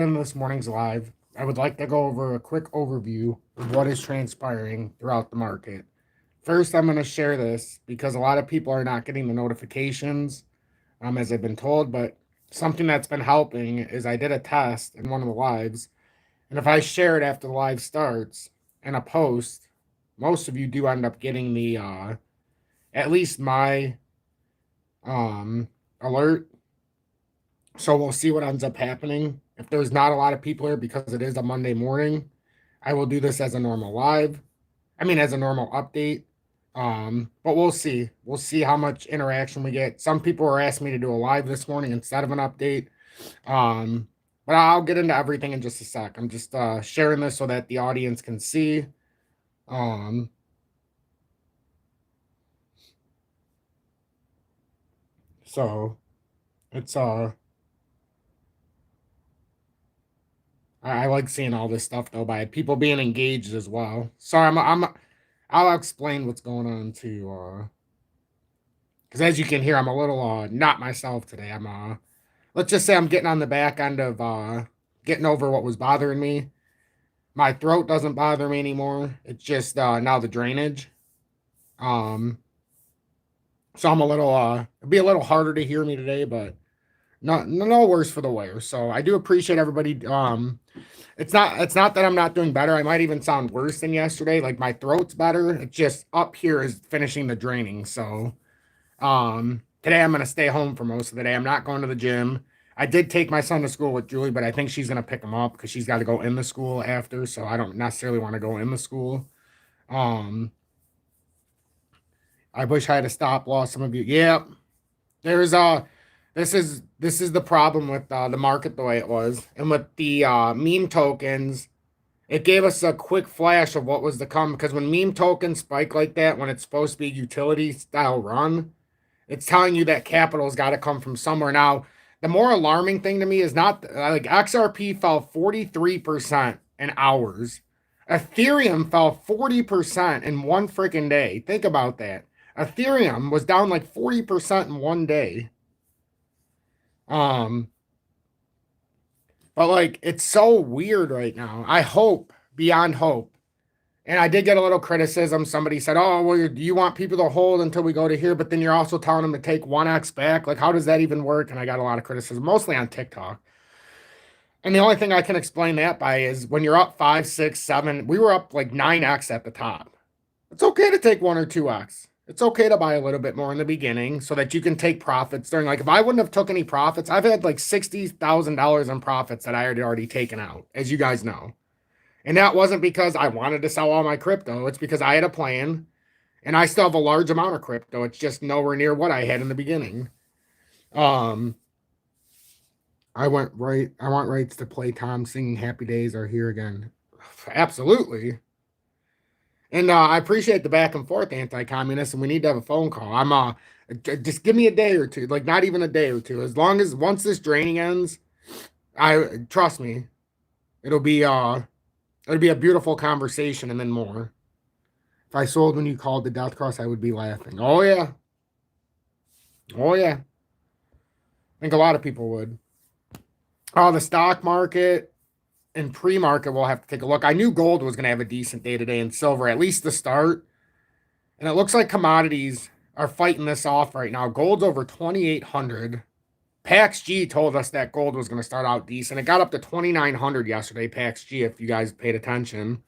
In this morning's live, I would like to go over a quick overview of what is transpiring throughout the market. First, I'm going to share this because a lot of people are not getting the notifications, as I've been told, but something that's been helping is I did a test in one of the lives, and if I share it after the live starts in a post, most of you do end up getting the, at least my alert. So we'll see what ends up happening. If there's not a lot of people here because it is a Monday morning, I will do this as a normal live. I mean, as a normal update. But we'll see. We'll see how much interaction we get. Some people are asking me to do a live this morning instead of an update. Um, but I'll get into everything in just a sec. I'm just sharing this so that the audience can see. Um, so it's I like seeing all this stuff though by people being engaged as well. Sorry, I'll explain what's going on too. Because as you can hear, I'm a little not myself today. I'm let's just say I'm getting on the back end of getting over what was bothering me. My throat doesn't bother me anymore. It's just now the drainage. Um, so I'm a little it'll be a little harder to hear me today, but no worse for the wear. So I do appreciate everybody. It's not that I'm not doing better. I might even sound worse than yesterday. Like my throat's better. It's just up here is finishing the draining. So today I'm gonna stay home for most of the day. I'm not going to the gym. I did take my son to school with Julie, but I think she's gonna pick him up because she's got to go in the school after. So I don't necessarily want to go in the school. Um, I wish I had a stop loss. Some of you, yeah. There's this is the problem with the market the way it was, and with the meme tokens. It gave us a quick flash of what was to come because when meme tokens spike like that, when it's supposed to be a utility style run, it's telling you that capital's got to come from somewhere. Now, the more alarming thing to me is not like XRP fell 43% in hours. Ethereum fell 40% in one freaking day. Think about that. Ethereum was down like 40% in one day. Um, but like it's so weird right now. I hope beyond hope. And I did get a little criticism. Somebody said, "Oh, well, do you want people to hold until we go to here?" But then you're also telling them to take 1x back. Like, how does that even work? And I got a lot of criticism, mostly on TikTok. And the only thing I can explain that by is when you're up 5, 6, 7, we were up like 9x at the top. It's okay to take 1 or 2x. It's okay to buy a little bit more in the beginning so that you can take profits during. Like, if I wouldn't have took any profits, I've had like $60,000 in profits that I had already taken out, as you guys know. And that wasn't because I wanted to sell all my crypto. It's because I had a plan and I still have a large amount of crypto. It's just nowhere near what I had in the beginning. Um, I want rights to play Tom singing Happy Days Are Here Again. Absolutely. And I appreciate the back and forth anti-communist, and we need to have a phone call. Just give me a day or two, like not even a day or two. As long as once this draining ends, I trust me, it'll be a beautiful conversation and then more. If I sold when you called the death cross, I would be laughing. Oh yeah. Oh yeah. I think a lot of people would. Oh, the stock market and pre-market we'll have to take a look. I knew gold was going to have a decent day today and silver, at least the start. And it looks like commodities are fighting this off right now. Gold's over 2,800. PAX G told us that gold was going to start out decent. It got up to 2,900 yesterday, PAX G, if you guys paid attention.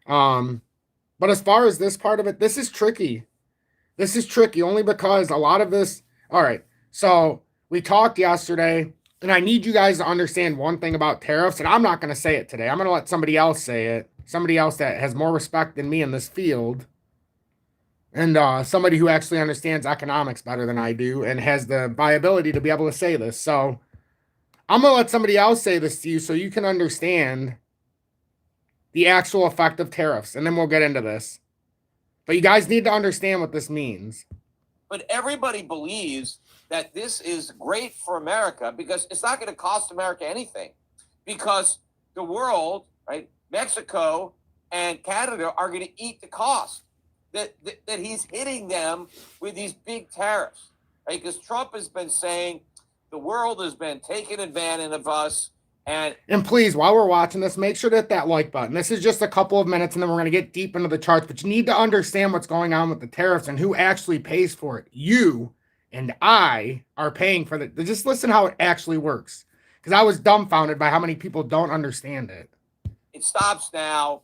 But as far as this part of it, this is tricky. This is tricky only because a lot of this. All right. So we talked yesterday, and I need you guys to understand one thing about tariffs, and I'm not going to say it today. I'm going to let somebody else say it. Somebody else that has more respect than me in this field, and somebody who actually understands economics better than I do and has the viability to be able to say this. So I'm going to let somebody else say this to you so you can understand the actual effect of tariffs, and then we'll get into this. But you guys need to understand what this means. But everybody believes that this is great for America because it's not going to cost America anything, because the world, right, Mexico and Canada are going to eat the cost that he's hitting them with these big tariffs, right? Because Trump has been saying the world has been taking advantage of us And please, while we're watching this, make sure to hit that like button. This is just a couple of minutes, and then we're going to get deep into the charts. But you need to understand what's going on with the tariffs and who actually pays for it. You and I are paying for it. Just listen how it actually works. Because I was dumbfounded by how many people don't understand it. It stops now.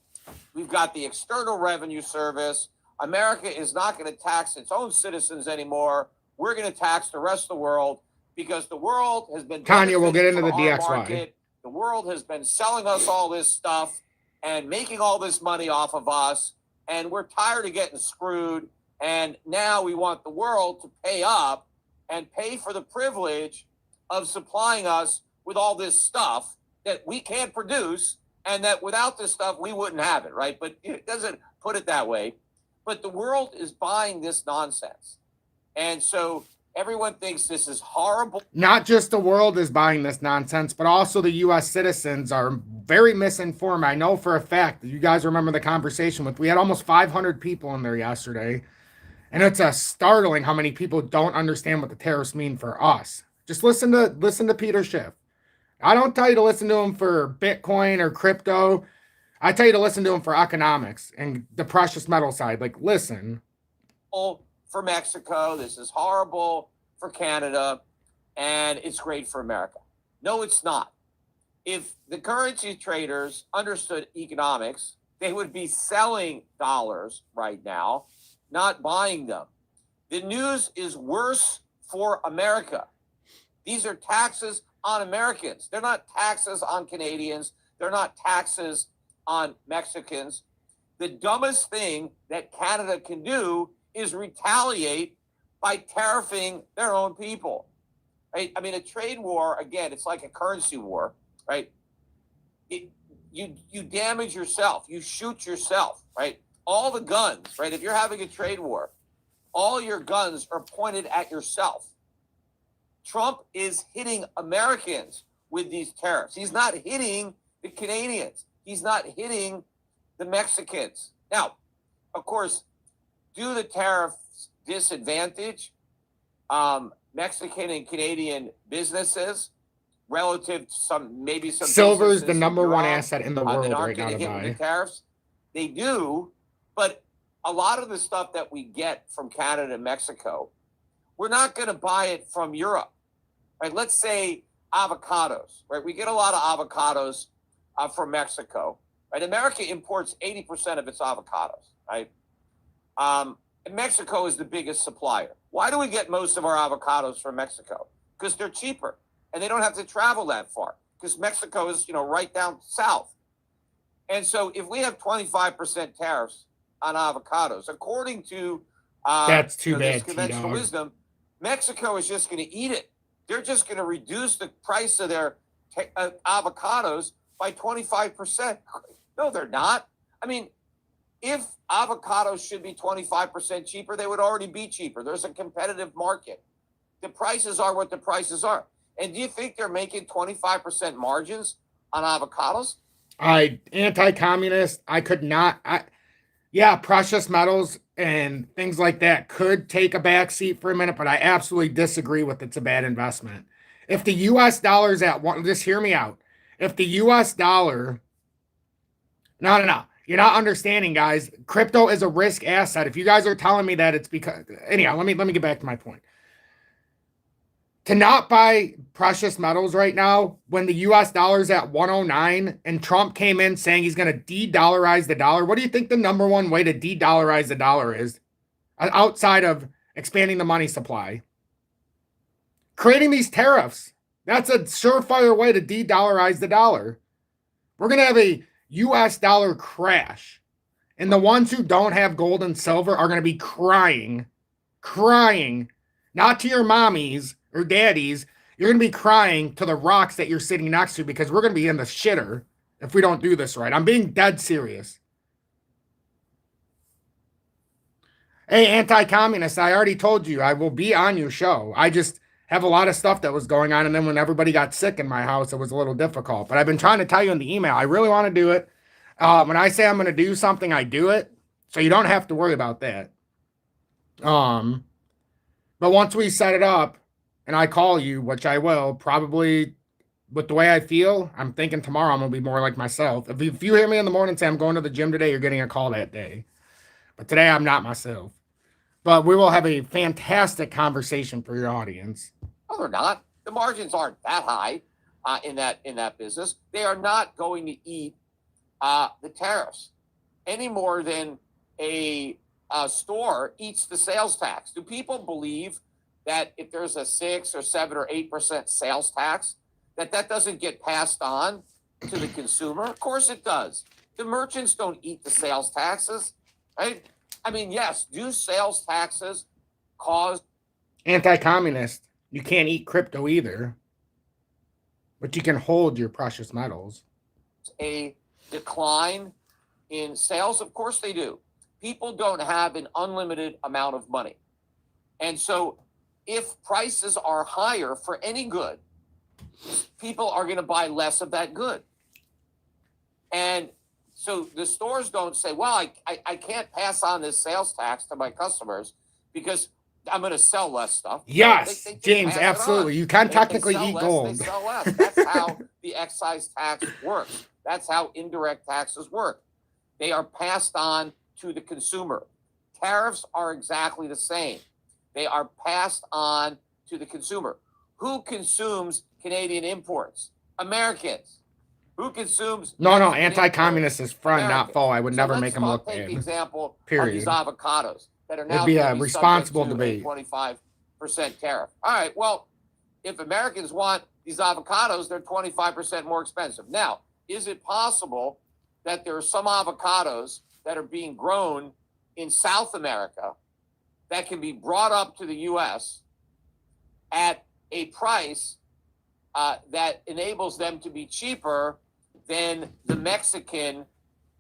We've got the External Revenue Service. America is not going to tax its own citizens anymore. We're going to tax the rest of the world because the world has been... Tanya, we'll get into the DXY. Market. The world has been selling us all this stuff and making all this money off of us, and we're tired of getting screwed, and now we want the world to pay up and pay for the privilege of supplying us with all this stuff that we can't produce, and that without this stuff, we wouldn't have it, right? But it doesn't put it that way. But the world is buying this nonsense. And so everyone thinks this is horrible. Not just the world is buying this nonsense, but also the U.S. citizens are very misinformed. I know for a fact that you guys remember the conversation with, we had almost 500 people in there yesterday. And it's a startling how many people don't understand what the tariffs mean for us. Just listen to Peter Schiff. I don't tell you to listen to him for Bitcoin or crypto. I tell you to listen to him for economics and the precious metal side. Like, listen. For Mexico, this is horrible for Canada, and it's great for America. No, it's not. If the currency traders understood economics, they would be selling dollars right now, not buying them. The news is worse for America. These are taxes on Americans. They're not taxes on Canadians. They're not taxes on Mexicans. The dumbest thing that Canada can do is retaliate by tariffing their own people, right? I mean, a trade war, again, it's like a currency war, right? You damage yourself. You shoot yourself, right? All the guns, right? If you're having a trade war, all your guns are pointed at yourself. Trump is hitting Americans with these tariffs. He's not hitting the Canadians. He's not hitting the Mexicans. Now, of course, do the tariffs disadvantage Mexican and Canadian businesses relative to some silver is the number one asset in the world right now to buy. The tariffs, they do, but a lot of the stuff that we get from Canada and Mexico, we're not going to buy it from Europe, right? Let's say avocados, right? We get a lot of avocados from Mexico, right? America imports 80% of its avocados, right? And Mexico is the biggest supplier. Why do we get most of our avocados from Mexico? Because they're cheaper and they don't have to travel that far because Mexico is, right down south. And so if we have 25% tariffs on avocados, according to that's too bad, this conventional wisdom, Mexico is just going to eat it. They're just going to reduce the price of their avocados by 25%. No, they're not. I mean, if avocados should be 25% cheaper, they would already be cheaper. There's a competitive market. The prices are what the prices are. And do you think they're making 25% margins on avocados? Anti-communist, I could not. Yeah, precious metals and things like that could take a back seat for a minute, but I absolutely disagree with it's a bad investment. If the U.S. dollar is at one, just hear me out. If the U.S. dollar, no. You're not understanding, guys. Crypto is a risk asset. If you guys are telling me that, it's because... Anyhow, let me get back to my point. To not buy precious metals right now, when the U.S. dollar is at 109 and Trump came in saying he's going to de-dollarize the dollar, what do you think the number one way to de-dollarize the dollar is? Outside of expanding the money supply. Creating these tariffs. That's a surefire way to de-dollarize the dollar. We're going to have a U.S. dollar crash. And the ones who don't have gold and silver are going to be crying, not to your mommies or daddies. You're going to be crying to the rocks that you're sitting next to because we're going to be in the shitter if we don't do this right. I'm being dead serious. Hey, anti-communist, I already told you I will be on your show. I just have a lot of stuff that was going on, and then when everybody got sick in my house, it was a little difficult. But I've been trying to tell you in the email, I really want to do it. When I say I'm going to do something, I do it. So you don't have to worry about that. But once we set it up, and I call you, which I will, probably with the way I feel, I'm thinking tomorrow I'm gonna be more like myself. If you hear me in the morning and say I'm going to the gym today, you're getting a call that day. But today I'm not myself. But we will have a fantastic conversation for your audience. No, they're not. The margins aren't that high in that business. They are not going to eat the tariffs any more than a store eats the sales tax. Do people believe that if there's a 6 or 7 or 8% sales tax, that doesn't get passed on to the consumer? Of course it does. The merchants don't eat the sales taxes, right? I mean, yes, do sales taxes cause anti-communist? You can't eat crypto either, but you can hold your precious metals. A decline in sales? Of course they do. People don't have an unlimited amount of money. And so if prices are higher for any good, people are going to buy less of that good. And so the stores don't say, well, I can't pass on this sales tax to my customers because I'm going to sell less stuff. Yes, they James, absolutely. You can technically eat less, gold. They sell less. That's how the excise tax works. That's how indirect taxes work. They are passed on to the consumer. Tariffs are exactly the same. They are passed on to the consumer. Who consumes Canadian imports? Americans. Who consumes? No, anti-communist is friend, Americans. not foe. I would never make them look take bad. the example Period. of these avocados that are now It'd be a responsible debate. 25% tariff. All right. Well, if Americans want these avocados, they're 25% more expensive. Now, is it possible that there are some avocados that are being grown in South America that can be brought up to the U.S. at a price that enables them to be cheaper than the Mexican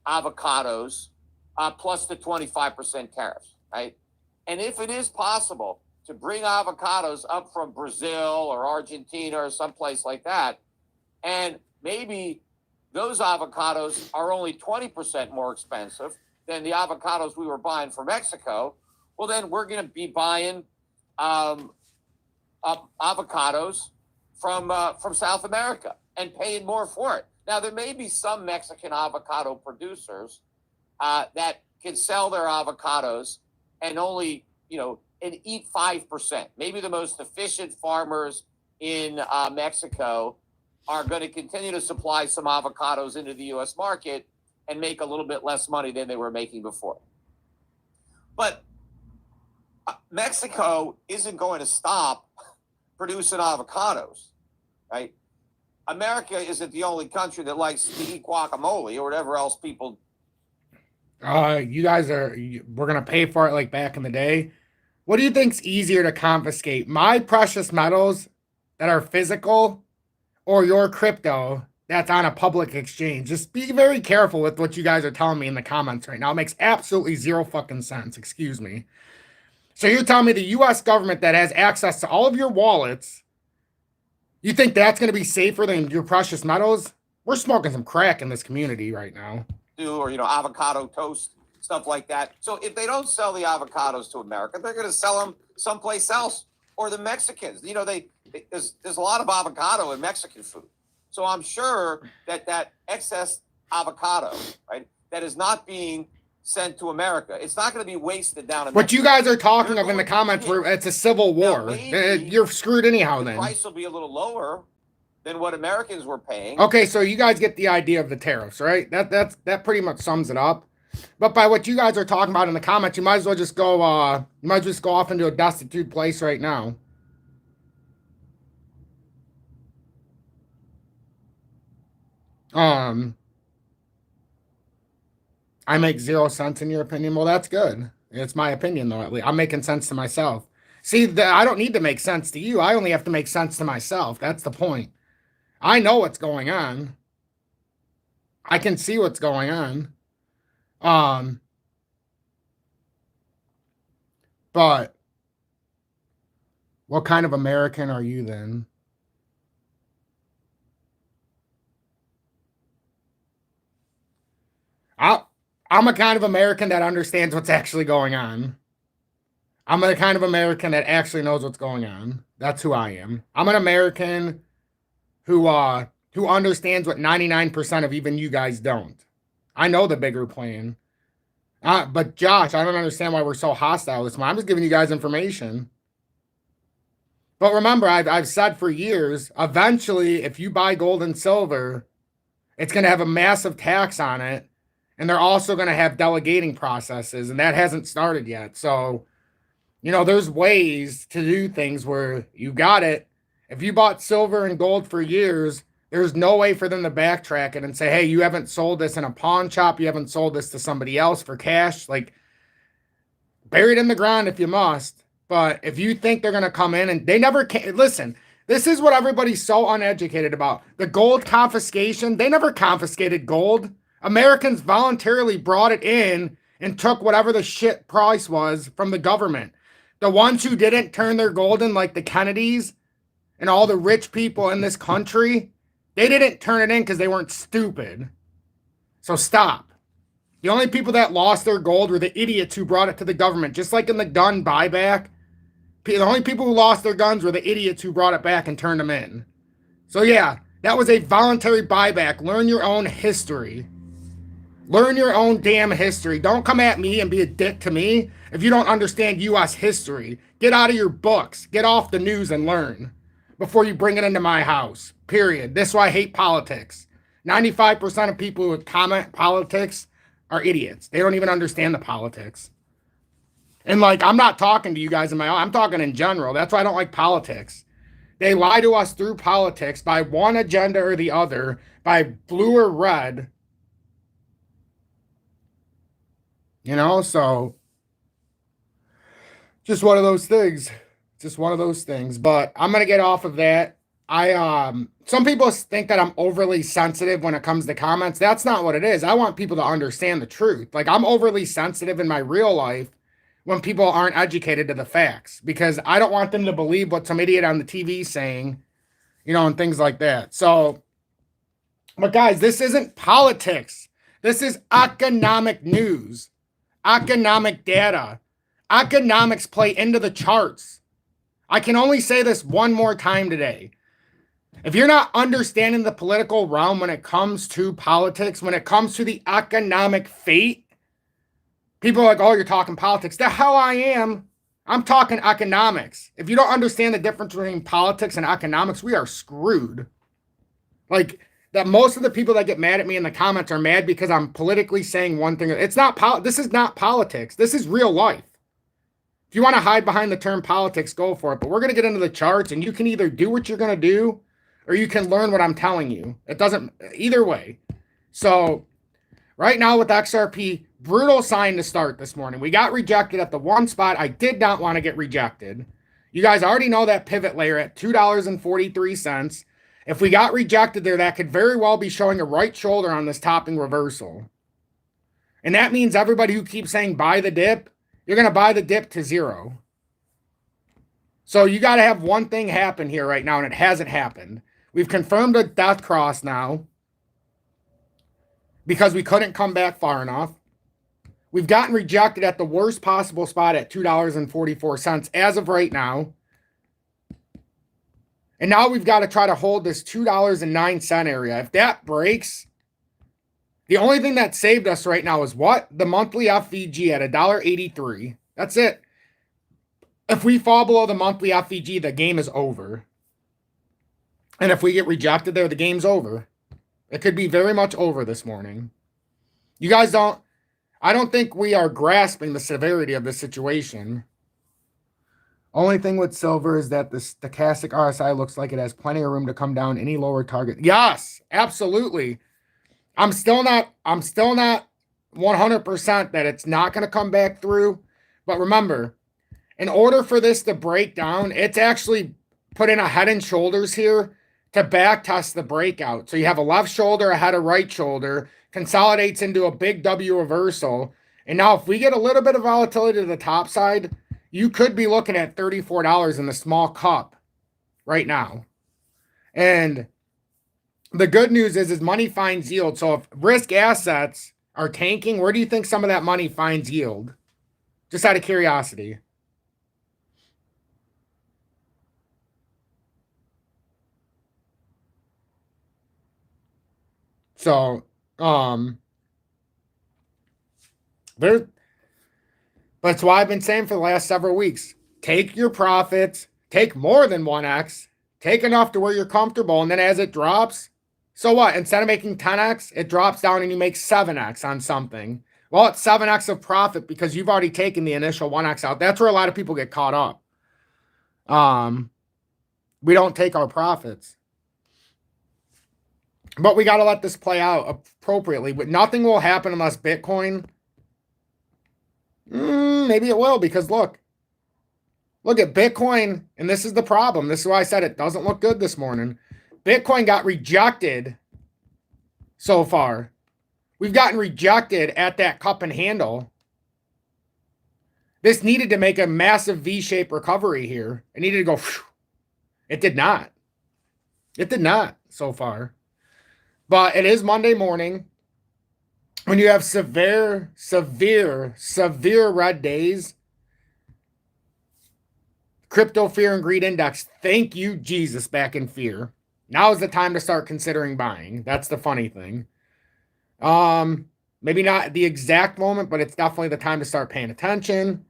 avocados plus the 25% tariffs, right? And if it is possible to bring avocados up from Brazil or Argentina or someplace like that, and maybe those avocados are only 20% more expensive than the avocados we were buying from Mexico, well, then we're going to be buying avocados from South America and paying more for it. Now, there may be some Mexican avocado producers that can sell their avocados and only, and eat 5%. Maybe the most efficient farmers in Mexico are going to continue to supply some avocados into the U.S. market and make a little bit less money than they were making before. But Mexico isn't going to stop producing avocados, right? America isn't the only country that likes to eat guacamole or whatever else people. You guys we're going to pay for it like back in the day. What do you think's easier to confiscate? My precious metals that are physical or your crypto that's on a public exchange? Just be very careful with what you guys are telling me in the comments right now. It makes absolutely zero fucking sense. Excuse me. So you're telling me the U.S. government that has access to all of your wallets, you think that's going to be safer than your precious metals? We're smoking some crack in this community right now. Or, avocado toast, stuff like that. So if they don't sell the avocados to America, they're going to sell them someplace else. Or the Mexicans, there's a lot of avocado in Mexican food. So I'm sure that excess avocado, right, that is not being sent to America, it's not going to be wasted down in What Mexico. you guys are talking of in the comments, where it's a civil war. Now, you're screwed anyhow then. The price will be a little lower than what Americans were paying. Okay, so you guys get the idea of the tariffs, right? That pretty much sums it up. But by what you guys are talking about in the comments, you might as well just go off into a destitute place right now. I make 0 cents in your opinion. Well, that's good. It's my opinion though. At least I'm making sense to myself. See, I don't need to make sense to you. I only have to make sense to myself. That's the point. I know what's going on. I can see what's going on. But what kind of American are you then? I'm a kind of American that understands what's actually going on. I'm a kind of American that actually knows what's going on. That's who I am. I'm an American who understands what 99% of even you guys don't. I know the bigger plan. But Josh, I don't understand why we're so hostile this month. I'm just giving you guys information. But remember, I've said for years, eventually, if you buy gold and silver, it's going to have a massive tax on it. And they're also going to have delegating processes, and that hasn't started yet. So, you know, there's ways to do things where you got it. If you bought silver and gold for years, there's no way for them to backtrack it and say, hey, you haven't sold this in a pawn shop. You haven't sold this to somebody else for cash. Like, bury it in the ground if you must. But if you think they're going to come in and they never can, listen, this is what everybody's so uneducated about. The gold confiscation, they never confiscated gold. Americans voluntarily brought it in and took whatever the shit price was from the government. The ones who didn't turn their gold in, like the Kennedys and all the rich people in this country, they didn't turn it in because they weren't stupid. So stop. The only people that lost their gold were the idiots who brought it to the government. Just like in the gun buyback, the only people who lost their guns were the idiots who brought it back and turned them in. So yeah, that was a voluntary buyback. Learn your own history. Learn your own damn history. Don't come at me and be a dick to me if you don't understand U.S. history. Get out of your books. Get off the news and learn before you bring it into my house. Period. This is why I hate politics. 95% of people who comment politics are idiots. They don't even understand the politics. And like, I'm not talking to you guys in my own, I'm talking in general. That's why I don't like politics. They lie to us through politics by one agenda or the other, by blue or red. You know, so just one of those things. Just one of those things. But I'm gonna get off of that. Some people think that I'm overly sensitive when it comes to comments. That's not what it is. I want people to understand the truth. Like, I'm overly sensitive in my real life when people aren't educated to the facts, because I don't want them to believe what some idiot on the TV is saying, you know, and things like that. So, but guys, this isn't politics. This is economic news, economic data. Economics play into the charts. I can only say this one more time today. If you're not understanding the political realm when it comes to politics, when it comes to the economic fate, people are like, oh, you're talking politics. The hell I am. I'm talking economics. If you don't understand the difference between politics and economics, we are screwed. Like, that most of the people that get mad at me in the comments are mad because I'm politically saying one thing. It's not this is not politics. This is real life. If you want to hide behind the term politics, go for it. But we're going to get into the charts, and you can either do what you're going to do, or you can learn what I'm telling you. It doesn't, either way. So right now with XRP, brutal sign to start this morning. We got rejected at the one spot I did not want to get rejected. You guys already know that pivot layer at $2.43. If we got rejected there, that could very well be showing a right shoulder on this topping reversal. And that means everybody who keeps saying buy the dip, you're going to buy the dip to zero. So you got to have one thing happen here right now, and it hasn't happened. We've confirmed a death cross now because we couldn't come back far enough. We've gotten rejected at the worst possible spot at $2.44 as of right now. And now we've got to try to hold this $2.09 area. If that breaks, the only thing that saved us right now is what? The monthly FVG at $1.83. That's it. If we fall below the monthly FVG, the game is over. And if we get rejected there, the game's over. It could be very much over this morning. You guys I don't think we are grasping the severity of the situation. Only thing with silver is that the stochastic RSI looks like it has plenty of room to come down any lower target. Yes, absolutely. I'm still not 100% that it's not going to come back through. But remember, in order for this to break down, it's actually put in a head and shoulders here to back test the breakout. So you have a left shoulder, a head, a right shoulder, consolidates into a big W reversal. And now if we get a little bit of volatility to the top side, you could be looking at $34 in the small cup right now. And the good news is money finds yield. So if risk assets are tanking, where do you think some of that money finds yield? Just out of curiosity. So, there. That's why I've been saying for the last several weeks, take your profits, take more than 1x, take enough to where you're comfortable, and then as it drops, so what? Instead of making 10x, it drops down and you make 7x on something. Well, it's 7x of profit because you've already taken the initial 1x out. That's where a lot of people get caught up. We don't take our profits. But we got to let this play out appropriately. But nothing will happen unless Bitcoin... maybe it will, because look at Bitcoin, and this is the problem. This is why I said it doesn't look good this morning. Bitcoin got rejected so far. We've gotten rejected at that cup and handle. This needed to make a massive V-shaped recovery here. It needed to go. Whew. It did not. It did not so far. But it is Monday morning. When you have severe red days, crypto fear and greed index, thank you, Jesus, back in fear. Now is the time to start considering buying. That's the funny thing. Maybe not the exact moment, but it's definitely the time to start paying attention.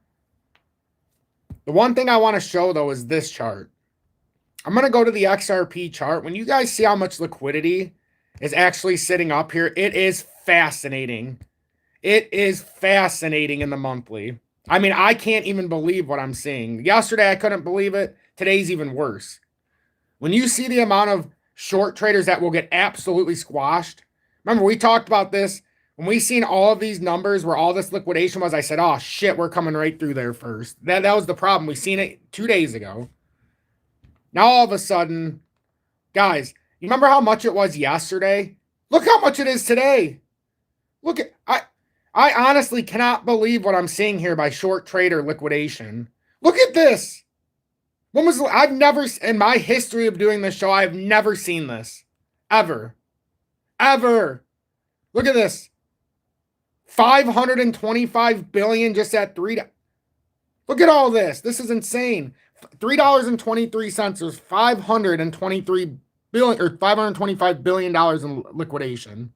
The one thing I want to show, though, is this chart. I'm going to go to the XRP chart. When you guys see how much liquidity is actually sitting up here, it is fascinating. It is fascinating in the monthly. I mean, I can't even believe what I'm seeing. Yesterday, I couldn't believe it. Today's even worse. When you see the amount of short traders that will get absolutely squashed. Remember, we talked about this. When we seen all of these numbers where all this liquidation was, I said, oh, shit, we're coming right through there first. That was the problem. We seen it 2 days ago. Now, all of a sudden, guys, you remember how much it was yesterday? Look how much it is today. Look at, I honestly cannot believe what I'm seeing here by short trader liquidation. Look at this. When was, I've never, in my history of doing this show, I've never seen this. Ever. Ever. Look at this. 525 billion just at $3. Look at all this. This is insane. $3.23 is 523 billion or $525 billion in liquidation.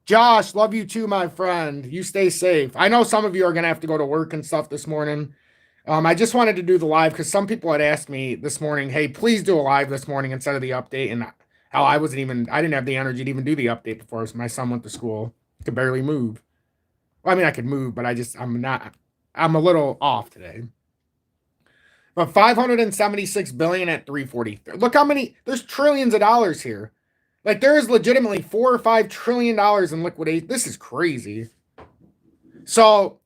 Josh, love you too, my friend. You stay safe. I know some of you are going to have to go to work and stuff this morning. I just wanted to do the live because some people had asked me this morning, hey, please do a live this morning instead of the update. And how I didn't have the energy to even do the update before my son went to school. I could barely move. Well, I mean, I could move, but I'm a little off today. But 576 billion at 340. Look how many, there's trillions of dollars here. Like there is legitimately $4 or $5 trillion in liquidation. This is crazy. So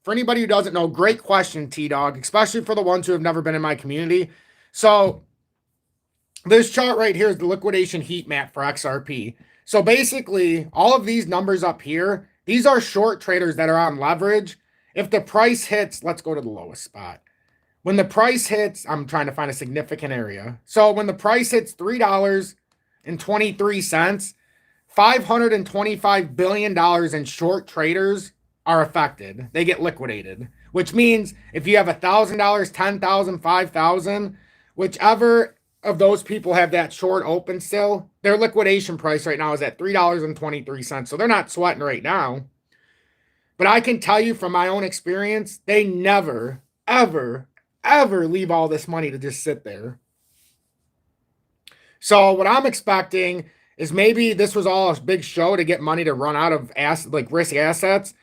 for anybody who doesn't know, great question, T-Dog, especially for the ones who have never been in my community. So this chart right here is the liquidation heat map for XRP. So basically all of these numbers up here, these are short traders that are on leverage. If the price hits, let's go to the lowest spot. When the price hits, I'm trying to find a significant area. So when the price hits $3.23, $525 billion in short traders are affected. They get liquidated, which means if you have $1,000, $10,000, $5,000, whichever of those people have that short open still, their liquidation price right now is at $3.23. So they're not sweating right now. But I can tell you from my own experience, they never, ever leave all this money to just sit there. So what I'm expecting is maybe this was all a big show to get money to run out of risk assets.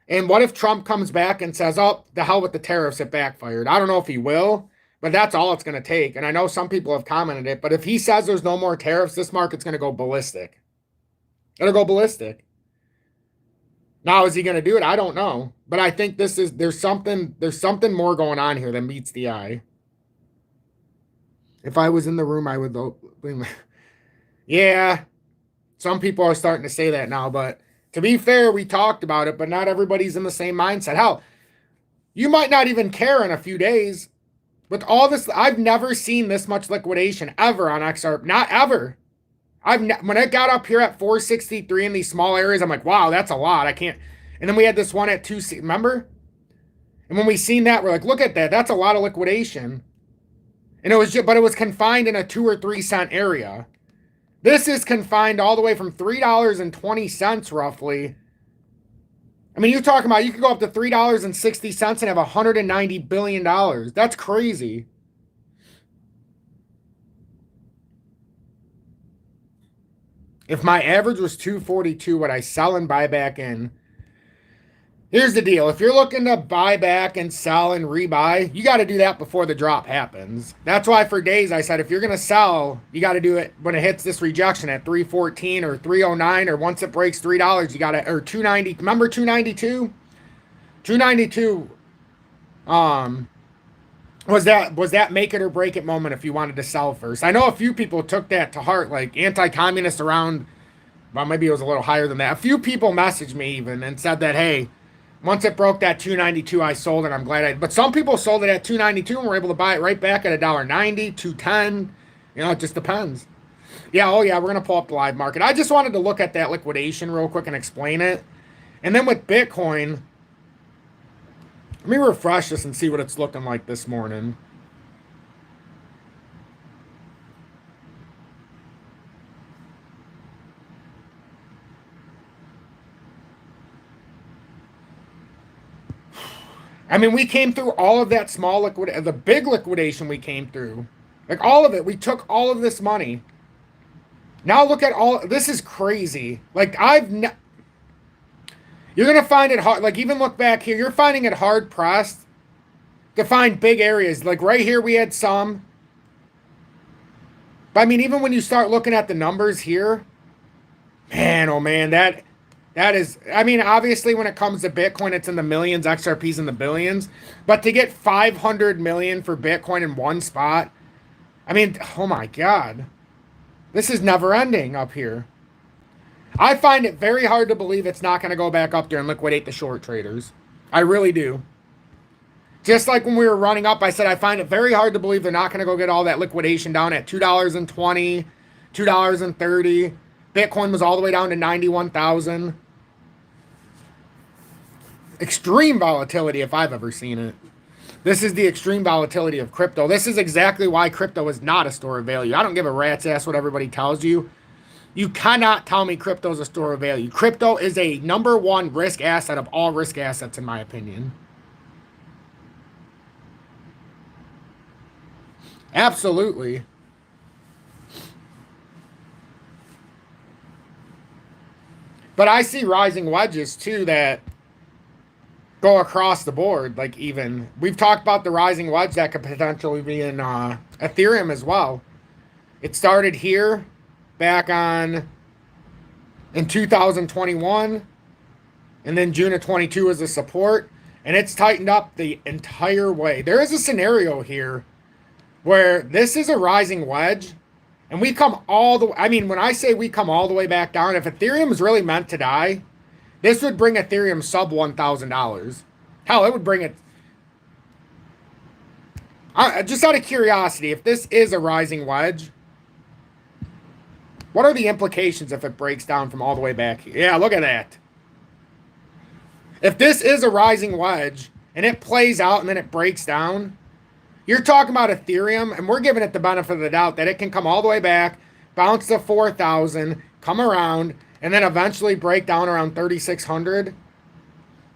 And what if Trump comes back and says, oh, the hell with the tariffs, it backfired. I don't know if he will, but that's all it's going to take. And I know some people have commented it, but if he says there's no more tariffs, this market's going to go ballistic. It'll go ballistic. Now, is he going to do it? I don't know. But I think there's something more going on here than meets the eye. If I was in the room, I would. Yeah, some people are starting to say that now. But to be fair, we talked about it, but not everybody's in the same mindset. Hell, you might not even care in a few days. With all this, I've never seen this much liquidation ever on XRP. Not ever. When it got up here at 463 in these small areas, I'm like, wow, that's a lot. I can't. And then we had this one at 2, remember? And when we seen that, we're like, look at that. That's a lot of liquidation. And it was confined in a 2 or 3 cent area. This is confined all the way from $3.20 roughly. I mean, you're talking about you could go up to $3.60 and have $190 billion. That's crazy. If my average was 242, would I sell and buy back in? Here's the deal. If you're looking to buy back and sell and rebuy, you got to do that before the drop happens. That's why for days I said, if you're going to sell, you got to do it when it hits this rejection at 314 or 309, or once it breaks $3, you got to, or 290. Remember 292? 292 was that make it or break it moment if you wanted to sell first. I know a few people took that to heart, like anti-communist around, well, maybe it was a little higher than that. A few people messaged me even and said that, hey, once it broke that 292, I sold it. I'm glad I. But some people sold it at 292 and were able to buy it right back at $1.90, 210. You know, it just depends. Yeah, oh yeah, we're gonna pull up the live market. I just wanted to look at that liquidation real quick and explain it. And then with Bitcoin, let me refresh this and see what it's looking like this morning. I mean, we came through all of that small the big liquidation we came through. Like all of it. We took all of this money. Now look at all, this is crazy. Like you're going to find it hard. Like even look back here, you're finding it hard pressed to find big areas. Like right here, we had some. But I mean, even when you start looking at the numbers here, man, oh man, that is, I mean, obviously when it comes to Bitcoin, it's in the millions, XRP's in the billions. But to get 500 million for Bitcoin in one spot, I mean, oh my God. This is never ending up here. I find it very hard to believe it's not going to go back up there and liquidate the short traders. I really do. Just like when we were running up, I said I find it very hard to believe they're not going to go get all that liquidation down at $2.20, $2.30. Bitcoin was all the way down to 91,000. Extreme volatility if I've ever seen it. This is the extreme volatility of crypto. This is exactly why crypto is not a store of value. I don't give a rat's ass what everybody tells you. You cannot tell me crypto is a store of value. Crypto is a #1 risk asset of all risk assets, in my opinion. Absolutely. But I see rising wedges too that go across the board. Like even we've talked about the rising wedge that could potentially be in Ethereum as well. It started here back in 2021, and then June of 22 as a support, and it's tightened up the entire way. There is a scenario here where this is a rising wedge, and we come all the way. I mean, when I say we come all the way back down, if Ethereum is really meant to die, this would bring Ethereum sub $1,000. Hell, it would bring it. Just out of curiosity, if this is a rising wedge, what are the implications if it breaks down from all the way back here? Yeah, look at that. If this is a rising wedge and it plays out and then it breaks down, you're talking about Ethereum, and we're giving it the benefit of the doubt that it can come all the way back, bounce to 4,000, come around, and then eventually break down around 3,600.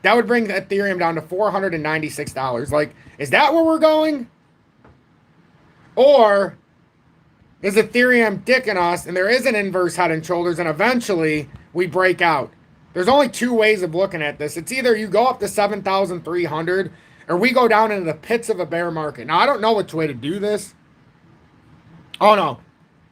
That would bring Ethereum down to $496. Like, is that where we're going? Or is Ethereum dicking us and there is an inverse head and shoulders and eventually we break out? There's only two ways of looking at this. It's either you go up to 7,300 or we go down into the pits of a bear market. Now, I don't know which way to do this. Oh, no.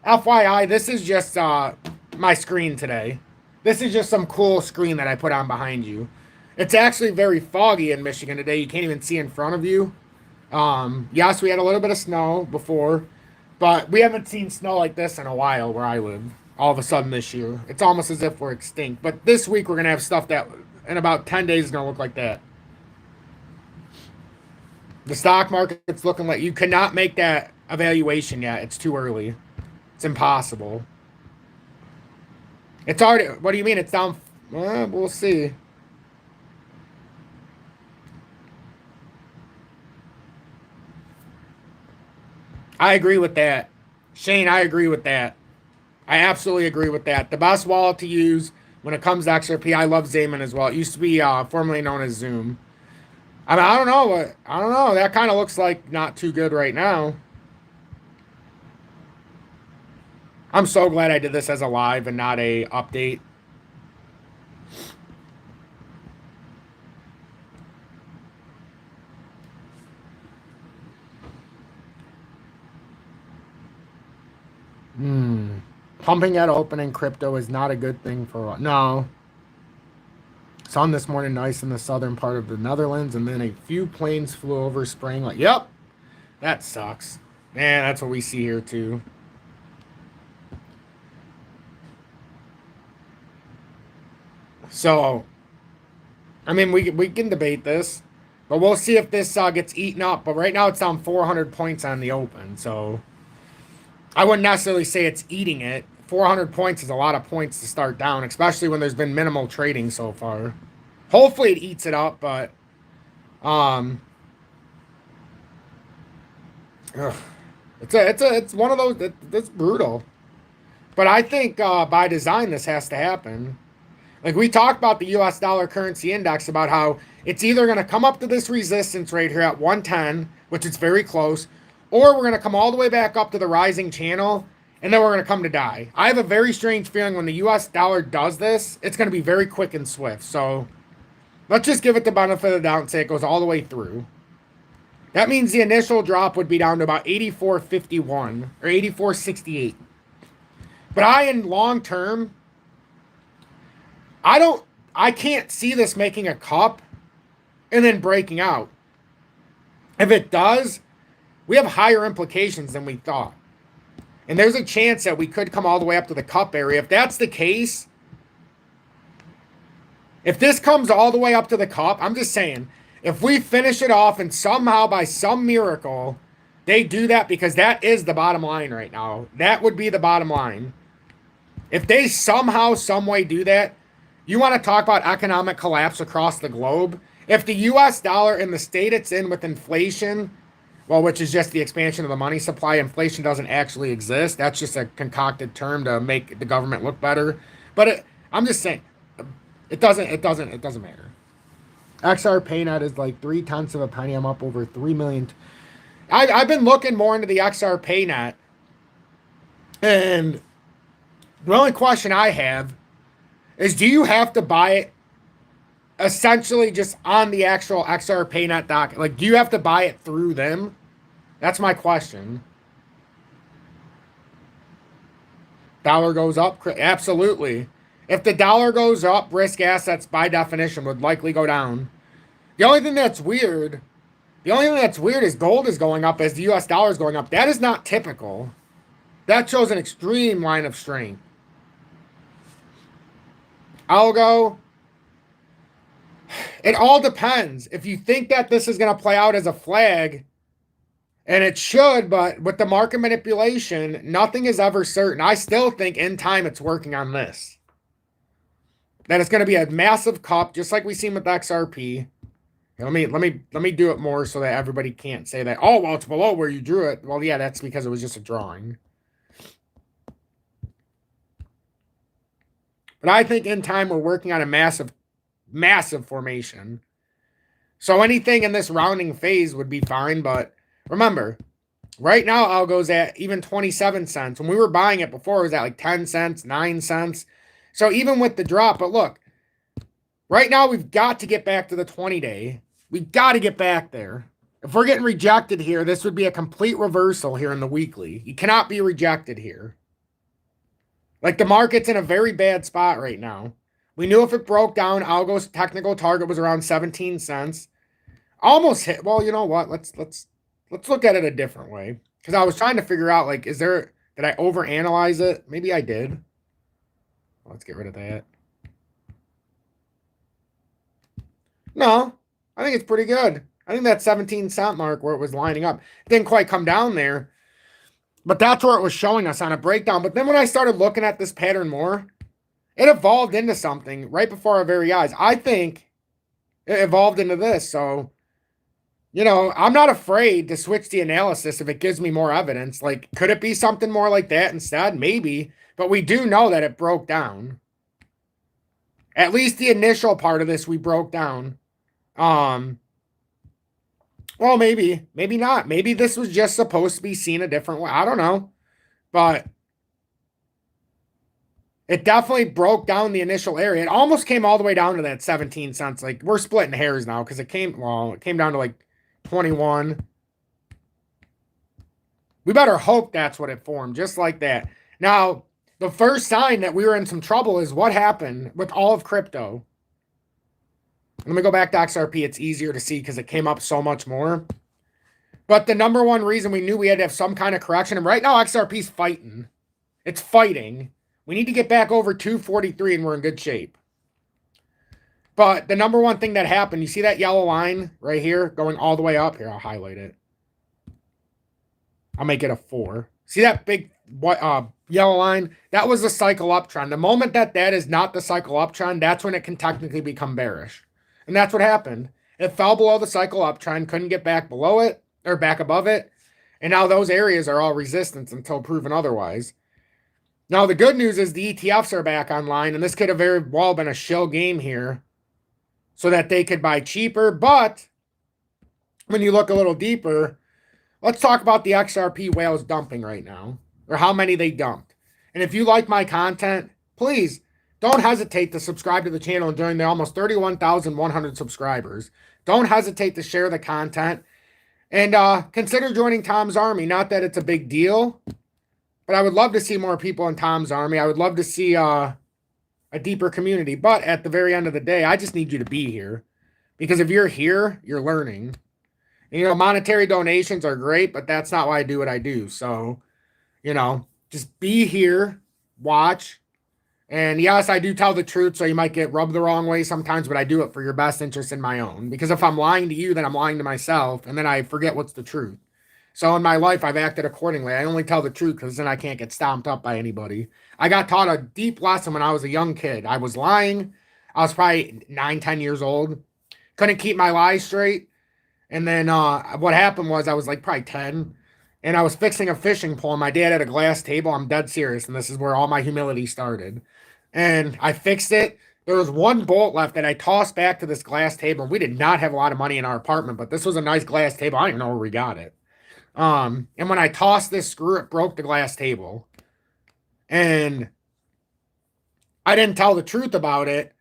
FYI, this is just my screen today. This is just some cool screen that I put on behind you. It's actually very foggy in Michigan today. You can't even see in front of you. Yes, we had a little bit of snow before, but we haven't seen snow like this in a while where I live. All of a sudden this year. It's almost as if we're extinct. But this week we're going to have stuff that in about 10 days is going to look like that. The stock market's looking like you cannot make that evaluation yet. It's too early. It's impossible. It's already, what do you mean? It's down? Well, we'll see. I agree with that. Shane, I agree with that. I absolutely agree with that. The best wallet to use when it comes to XRP, I love Zaman as well. It used to be formerly known as Zoom. I mean, I don't know. I don't know. That kind of looks like not too good right now. I'm so glad I did this as a live and not a update. Pumping at opening crypto is not a good thing for... No. Sun this morning nice in the southern part of the Netherlands, and then a few planes flew over spraying like... Yep. That sucks. Man, that's what we see here too. So, I mean, we can debate this, but we'll see if this gets eaten up. But right now it's down 400 points on the open, so I wouldn't necessarily say it's eating it. 400 points is a lot of points to start down, especially when there's been minimal trading so far. Hopefully it eats it up, but it's one of those that's brutal. But I think by design this has to happen. Like we talked about the US dollar currency index, about how it's either going to come up to this resistance right here at 110, which is very close, or we're going to come all the way back up to the rising channel, and then we're going to come to die. I have a very strange feeling when the US dollar does this, it's going to be very quick and swift. So let's just give it the benefit of the doubt and say it goes all the way through. That means the initial drop would be down to about 84.51 or 84.68. But in long term, I can't see this making a cup and then breaking out. If it does, we have higher implications than we thought. And there's a chance that we could come all the way up to the cup area. If that's the case, if this comes all the way up to the cup, I'm just saying, if we finish it off and somehow by some miracle, they do that, because that is the bottom line right now. That would be the bottom line. If they somehow, some way do that, you want to talk about economic collapse across the globe? If the US dollar in the state it's in with inflation, well, which is just the expansion of the money supply, inflation doesn't actually exist. That's just a concocted term to make the government look better. But I'm just saying, it doesn't matter. XRP net is like 0.3 of a penny. I'm up over 3 million. I've been looking more into the XRP net, and the only question I have is, do you have to buy it essentially just on the actual XRP net doc? Like, do you have to buy it through them? That's my question. Dollar goes up? Absolutely. If the dollar goes up, risk assets by definition would likely go down. The only thing that's weird is gold is going up as the US dollar is going up. That is not typical. That shows an extreme line of strength. Algo, it all depends. If you think that this is going to play out as a flag, and it should, but with the market manipulation, nothing is ever certain. I still think in time it's working on this. That it's going to be a massive cup, just like we've seen with XRP. Let me do it more so that everybody can't say that, oh, well, it's below where you drew it. Well, yeah, that's because it was just a drawing. But I think in time we're working on a massive formation. So anything in this rounding phase would be fine. But remember, right now algo's at even 27 cents. When we were buying it before, it was at like 10 cents, 9 cents. So even with the drop, but look, right now we've got to get back to the 20-day. We've got to get back there. If we're getting rejected here, this would be a complete reversal here in the weekly. You cannot be rejected here. Like, the market's in a very bad spot right now. We knew if it broke down, algo's technical target was around 17 cents. Almost hit. Well, you know what? Let's look at it a different way. Because I was trying to figure out, like, did I overanalyze it? Maybe I did. Let's get rid of that. No, I think it's pretty good. I think that 17-cent mark where it was lining up, it didn't quite come down there. But that's where it was showing us on a breakdown. But then when I started looking at this pattern more, it evolved into something right before our very eyes. I think it evolved into this. So, you know, I'm not afraid to switch the analysis if it gives me more evidence. Like, could it be something more like that instead? Maybe. But we do know that it broke down. At least the initial part of this we broke down. Well, maybe not. Maybe this was just supposed to be seen a different way. I don't know. But it definitely broke down the initial area. It almost came all the way down to that 17 cents. Like, we're splitting hairs now because it came down to like 21. We better hope that's what it formed, just like that. Now, the first sign that we were in some trouble is what happened with all of crypto. Let me go back to XRP. It's easier to see because it came up so much more. But the number one reason we knew we had to have some kind of correction, and right now XRP's fighting. It's fighting. We need to get back over 243 and we're in good shape. But the number one thing that happened, you see that yellow line right here going all the way up? Here, I'll highlight it. I'll make it a 4. See that big yellow line? That was the cycle uptrend. The moment that is not the cycle uptrend, that's when it can technically become bearish. And that's what happened. It fell below the cycle uptrend, couldn't get back below it or back above it. And now those areas are all resistance until proven otherwise. Now, the good news is the ETFs are back online, and this could have very well been a shill game here so that they could buy cheaper. But when you look a little deeper, let's talk about the XRP whales dumping right now, or how many they dumped. And if you like my content, please don't hesitate to subscribe to the channel and join the almost 31,100 subscribers. Don't hesitate to share the content. And consider joining Tom's Army. Not that it's a big deal, but I would love to see more people in Tom's Army. I would love to see a deeper community. But at the very end of the day, I just need you to be here. Because if you're here, you're learning. And, you know, monetary donations are great, but that's not why I do what I do. So, you know, just be here, watch. And yes, I do tell the truth, so you might get rubbed the wrong way sometimes, but I do it for your best interest in my own. Because if I'm lying to you, then I'm lying to myself, and then I forget what's the truth. So in my life, I've acted accordingly. I only tell the truth because then I can't get stomped up by anybody. I got taught a deep lesson when I was a young kid. I was lying. I was probably 9, 10 years old. Couldn't keep my lies straight. And then what happened was I was like probably 10. And I was fixing a fishing pole. And my dad had a glass table. I'm dead serious. And this is where all my humility started. And I fixed it. There was one bolt left that I tossed back to this glass table. We did not have a lot of money in our apartment, but this was a nice glass table. I don't even know where we got it. And when I tossed this screw, it broke the glass table. And I didn't tell the truth about it.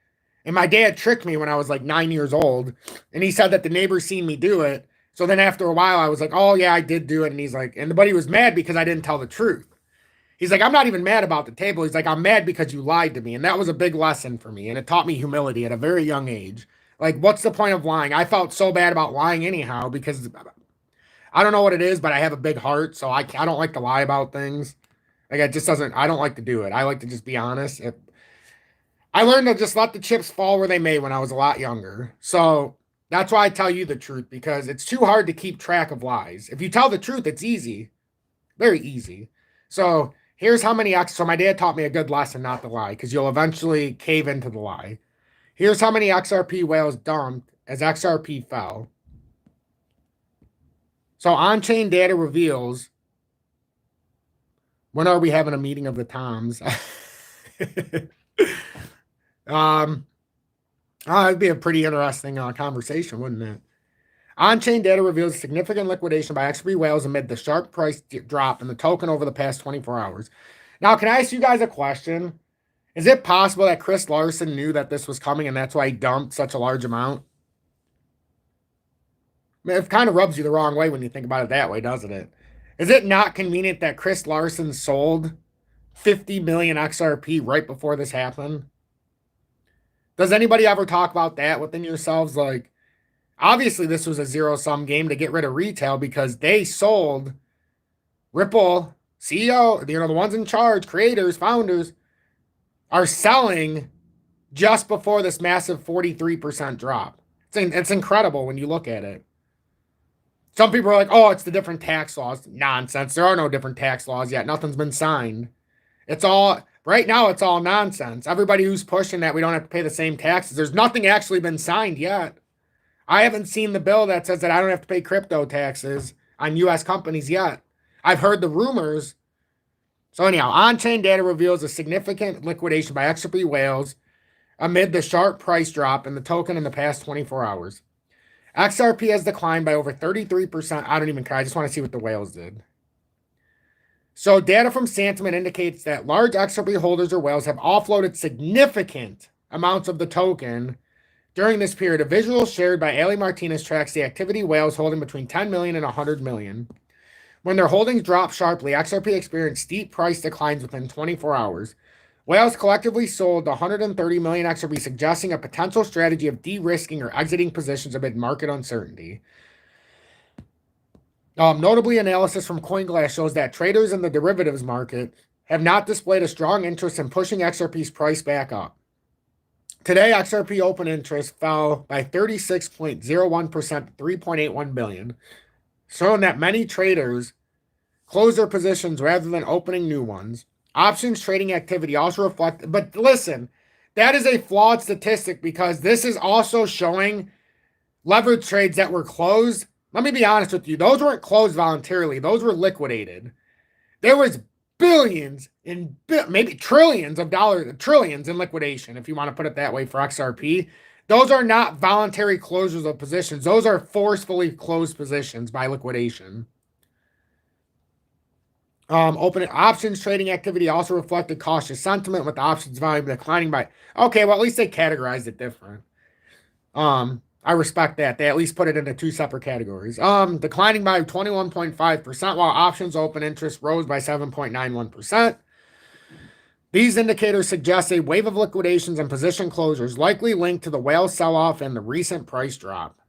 And my dad tricked me when I was like 9 years old. And he said that the neighbors seen me do it. So then after a while, I was like, oh, yeah, I did do it. And he's like, but he was mad because I didn't tell the truth. He's like, I'm not even mad about the table. He's like, I'm mad because you lied to me. And that was a big lesson for me. And it taught me humility at a very young age. Like, what's the point of lying? I felt so bad about lying anyhow because I don't know what it is, but I have a big heart, so I don't like to lie about things. Like, it just doesn't, I don't like to do it. I like to just be honest. I learned to just let the chips fall where they may when I was a lot younger. So that's why I tell you the truth, because it's too hard to keep track of lies. If you tell the truth, it's easy. Very easy. So here's how many so my dad taught me a good lesson not to lie, because you'll eventually cave into the lie. Here's how many XRP whales dumped as XRP fell. So on-chain data reveals, when are we having a meeting of the Toms? It'd be a pretty interesting conversation, wouldn't it? On-chain data reveals significant liquidation by XRP whales amid the sharp price drop in the token over the past 24 hours. Now, can I ask you guys a question? Is it possible that Chris Larson knew that this was coming and that's why he dumped such a large amount? It kind of rubs you the wrong way when you think about it that way, doesn't it? Is it not convenient that Chris Larson sold 50 million XRP right before this happened? Does anybody ever talk about that within yourselves? Like, obviously this was a zero-sum game to get rid of retail because they sold Ripple, CEO, you know, the ones in charge, creators, founders, are selling just before this massive 43% drop. It's incredible when you look at it. Some people are like, oh, it's the different tax laws. Nonsense. There are no different tax laws yet. Nothing's been signed. It's all, right now, it's all nonsense. Everybody who's pushing that we don't have to pay the same taxes, there's nothing actually been signed yet. I haven't seen the bill that says that I don't have to pay crypto taxes on U.S. companies yet. I've heard the rumors, So anyhow, on-chain data reveals a significant liquidation by XRP whales amid the sharp price drop in the token in the past 24 hours. XRP has declined by over 33%. I don't even care. I just want to see what the whales did. So data from Sentiment indicates that large XRP holders or whales have offloaded significant amounts of the token during this period. A visual shared by Ali Martinez tracks the activity whales holding between 10 million and 100 million. When their holdings dropped sharply, XRP experienced steep price declines within 24 hours. Whales collectively sold 130 million XRP, suggesting a potential strategy of de-risking or exiting positions amid market uncertainty. Notably, analysis from CoinGlass shows that traders in the derivatives market have not displayed a strong interest in pushing XRP's price back up. Today, XRP open interest fell by 36.01% to 3.81 billion, showing that many traders close their positions rather than opening new ones. Options trading activity also reflect, but listen, that is a flawed statistic because this is also showing leverage trades that were closed. Let me be honest with you. Those weren't closed voluntarily. Those were liquidated. There was billions and maybe trillions of dollars, trillions in liquidation, if you want to put it that way, for XRP. Those are not voluntary closures of positions. Those are forcefully closed positions by liquidation. Open options trading activity also reflected cautious sentiment, with options volume declining by. Okay, well, at least they categorized it different. I respect that. They at least put it into two separate categories. Declining by 21.5%, while options open interest rose by 7.91%. These indicators suggest a wave of liquidations and position closures likely linked to the whale sell-off and the recent price drop.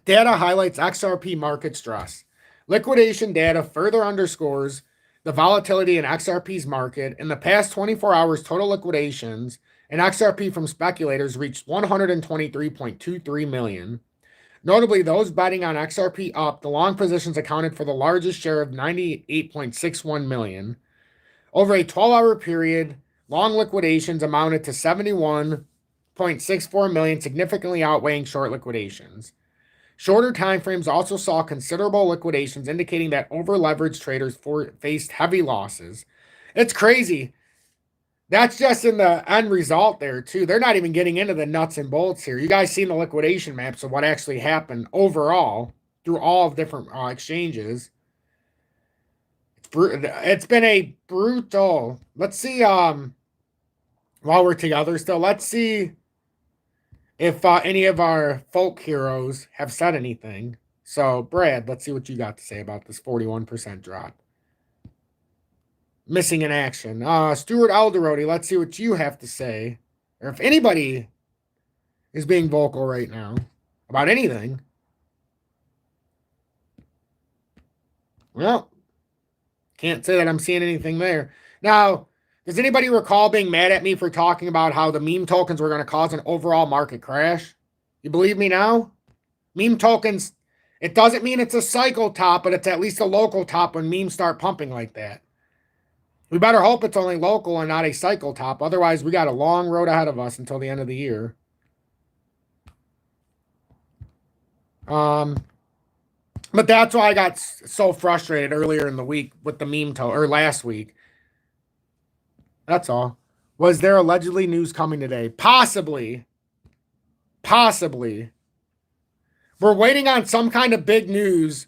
Data highlights XRP market stress. Liquidation data further underscores the volatility in XRP's market. In the past 24 hours, total liquidations in XRP from speculators reached 123.23 million. Notably, those betting on XRP up, the long positions accounted for the largest share of 98.61 million. Over a 12-hour period, long liquidations amounted to 71.64 million, significantly outweighing short liquidations. Shorter timeframes also saw considerable liquidations, indicating that over-leveraged traders faced heavy losses. It's crazy. That's just in the end result there, too. They're not even getting into the nuts and bolts here. You guys seen the liquidation maps of what actually happened overall through all of different exchanges. It's been a brutal. Let's see, while we're together still, let's see if any of our folk heroes have said anything. So, Brad, let's see what you got to say about this 41% drop. Missing in action. Stuart Alderodi, let's see what you have to say. Or if anybody is being vocal right now about anything. Well, can't say that I'm seeing anything there. Now, does anybody recall being mad at me for talking about how the meme tokens were going to cause an overall market crash? You believe me now? Meme tokens, it doesn't mean it's a cycle top, but it's at least a local top when memes start pumping like that. We better hope it's only local and not a cycle top. Otherwise, we got a long road ahead of us until the end of the year. But that's why I got so frustrated earlier in the week with the meme or last week. That's all. Was there allegedly news coming today? Possibly. Possibly. We're waiting on some kind of big news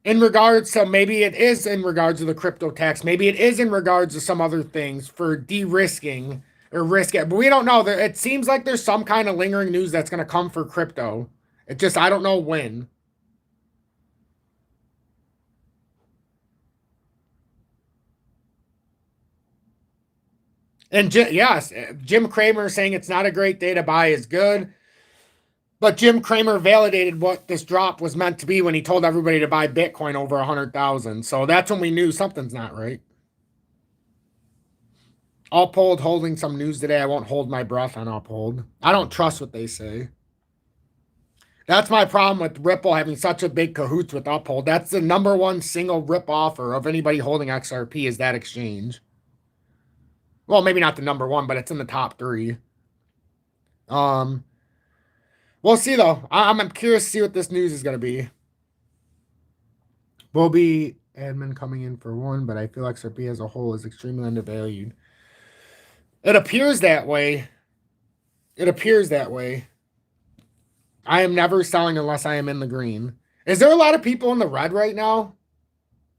in regards to, maybe it is in regards to the crypto tax. Maybe it is in regards to some other things for de-risking or risk it. But we don't know. It seems like there's some kind of lingering news that's going to come for crypto. It just, I don't know when. And yes, Jim Cramer saying it's not a great day to buy is good. But Jim Cramer validated what this drop was meant to be when he told everybody to buy Bitcoin over 100,000. So that's when we knew something's not right. Uphold holding some news today. I won't hold my breath on Uphold. I don't trust what they say. That's my problem with Ripple having such a big cahoots with Uphold. That's the number one single rip offer of anybody holding XRP is that exchange. Well, maybe not the number one, but it's in the top three. We'll see, though. I'm curious to see what this news is going to be. admin coming in for one, but I feel XRP as a whole is extremely undervalued. It appears that way. It appears that way. I am never selling unless I am in the green. Is there a lot of people in the red right now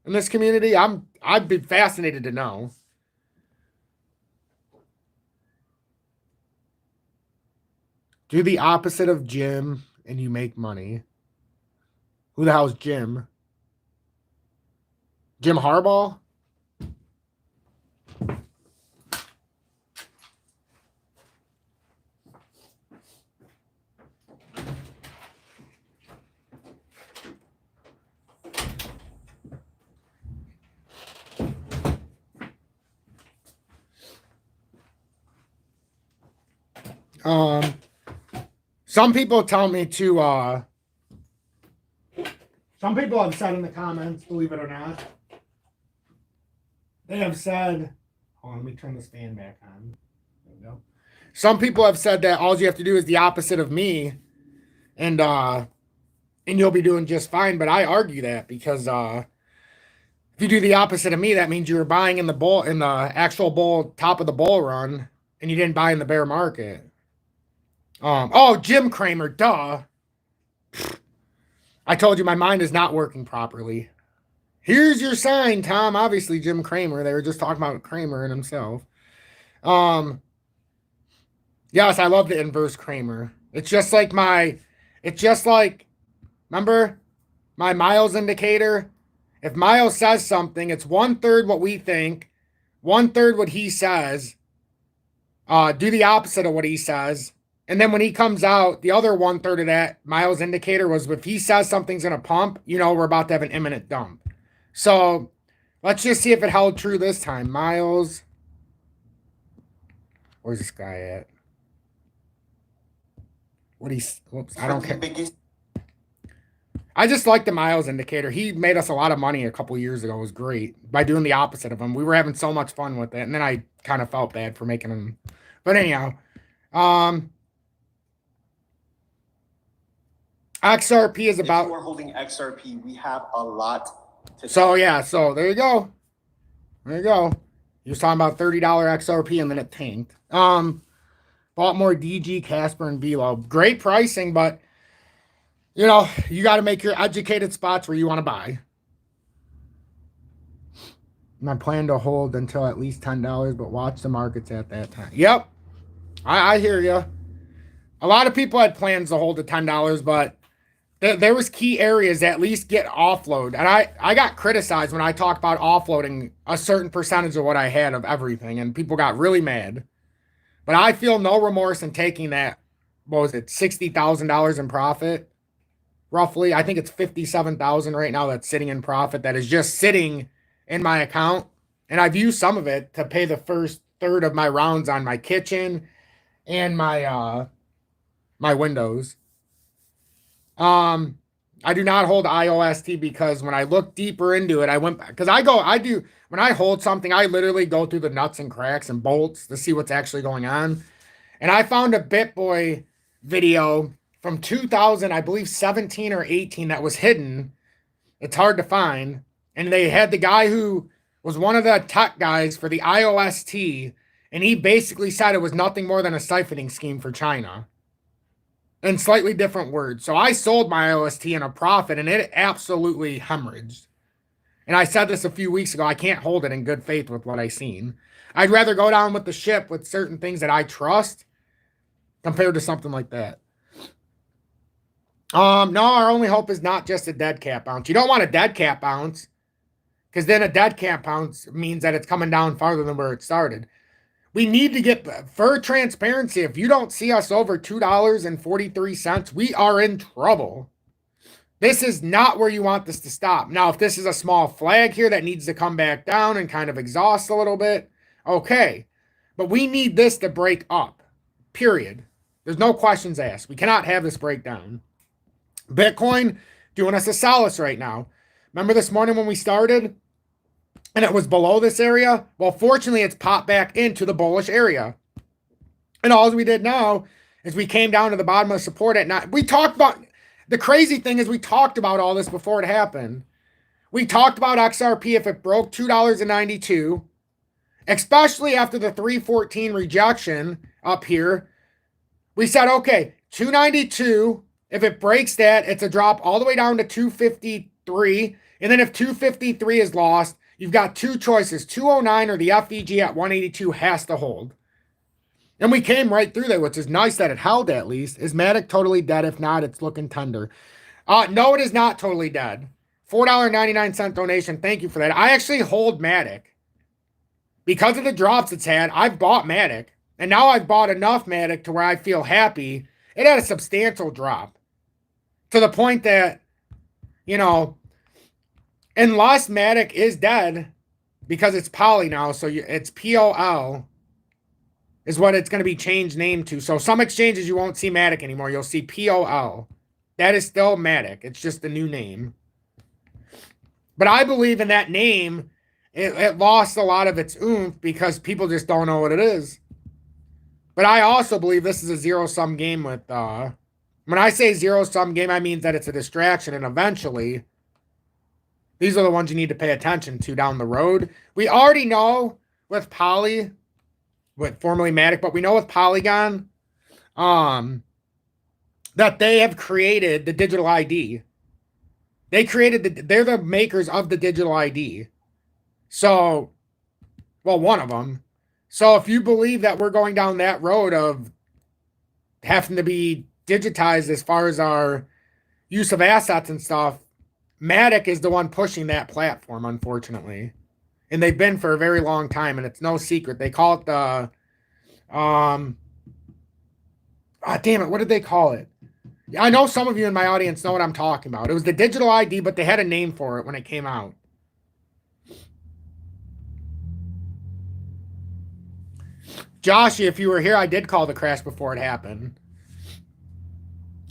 in this community? I'd be fascinated to know. Do the opposite of Jim and you make money. Who the hell's Jim? Jim Harbaugh? Some people tell me to some people have said in the comments, believe it or not, they have said, hold on, let me turn this fan back on. There we go. Some people have said that all you have to do is the opposite of me, and you'll be doing just fine. But I argue that because if you do the opposite of me, that means you were buying in the actual bull top of the bull run, and you didn't buy in the bear market. Oh, Jim Cramer, duh. I told you my mind is not working properly. Here's your sign, Tom. Obviously, Jim Cramer. They were just talking about Cramer and himself. Yes, I love the inverse Cramer. It's just like remember my Miles indicator? If Miles says something, it's 1/3 what we think, 1/3 what he says. Do the opposite of what he says. And then when he comes out, the other 1/3 of that Miles indicator was if he says something's going to pump, we're about to have an imminent dump. So let's just see if it held true this time. Miles. Where's this guy at? Whoops, I don't care. I just like the Miles indicator. He made us a lot of money a couple years ago. It was great by doing the opposite of him. We were having so much fun with it. And then I kind of felt bad for making him. But anyhow, XRP is about. If you are holding XRP, we have a lot to So yeah, so there you go. There you go. He was talking about $30 XRP and then it tanked. Bought more DG, Casper, and VELO. Great pricing, but you got to make your educated spots where you want to buy. And I plan to hold until at least $10, but watch the markets at that time. Yep. I hear you. A lot of people had plans to hold to $10, but there was key areas that at least get offload. And I got criticized when I talked about offloading a certain percentage of what I had of everything, and people got really mad. But I feel no remorse in taking that, what was it, $60,000 in profit, roughly. I think it's $57,000 right now that's sitting in profit that is just sitting in my account. And I've used some of it to pay the first third of my rounds on my kitchen and my my windows. I do not hold IOST because when I look deeper into it, when I hold something, I literally go through the nuts and cracks and bolts to see what's actually going on. And I found a BitBoy video from 2000, I believe 17 or 18 that was hidden. It's hard to find. And they had the guy who was one of the tech guys for the IOST, and he basically said it was nothing more than a siphoning scheme for China. In slightly different words. So I sold my IOST in a profit, and it absolutely hemorrhaged. And I said this a few weeks ago. I can't hold it in good faith with what I've seen. I'd rather go down with the ship with certain things that I trust compared to something like that. No, our only hope is not just a dead cat bounce. You don't want a dead cat bounce, because then a dead cat bounce means that it's coming down farther than where it started. We need to get, for transparency, if you don't see us over $2.43, we are in trouble. This is not where you want this to stop. Now, if this is a small flag here that needs to come back down and kind of exhaust a little bit, okay. But we need this to break up, period. There's no questions asked. We cannot have this breakdown. Bitcoin doing us a solace right now. Remember this morning when we started? And it was below this area? Well, fortunately, it's popped back into the bullish area. And all we did now is we came down to the bottom of support at night. We talked about, the crazy thing is we talked about all this before it happened. We talked about XRP if it broke $2.92, especially after the 314 rejection up here. We said, okay, 292, if it breaks that, it's a drop all the way down to 253. And then if 253 is lost, you've got two choices. 209 or the FEG at 182 has to hold. And we came right through there, which is nice that it held at least. Is Matic totally dead? If not, it's looking tender. No, it is not totally dead. $4.99 donation. Thank you for that. I actually hold Matic. Because of the drops it's had, I've bought Matic. And now I've bought enough Matic to where I feel happy. It had a substantial drop. To the point that, you know, unless Matic is dead, because it's Poly now, so it's POL, is what it's going to be changed name to. So some exchanges you won't see Matic anymore. You'll see POL. That is still Matic. It's just the new name. But I believe in that name, it lost a lot of its oomph because people just don't know what it is. But I also believe this is a zero-sum game with, when I say zero-sum game, I mean that it's a distraction, and eventually, these are the ones you need to pay attention to down the road. We already know with Poly, with formerly Matic, but we know with Polygon, that they have created the digital ID. They created they're the makers of the digital ID. So, well, one of them. So if you believe that we're going down that road of having to be digitized as far as our use of assets and stuff, Matic is the one pushing that platform, unfortunately. And they've been for a very long time, and it's no secret. They call it the, damn it, what did they call it? I know some of you in my audience know what I'm talking about. It was the digital ID, but they had a name for it when it came out. Joshy, if you were here, I did call the crash before it happened.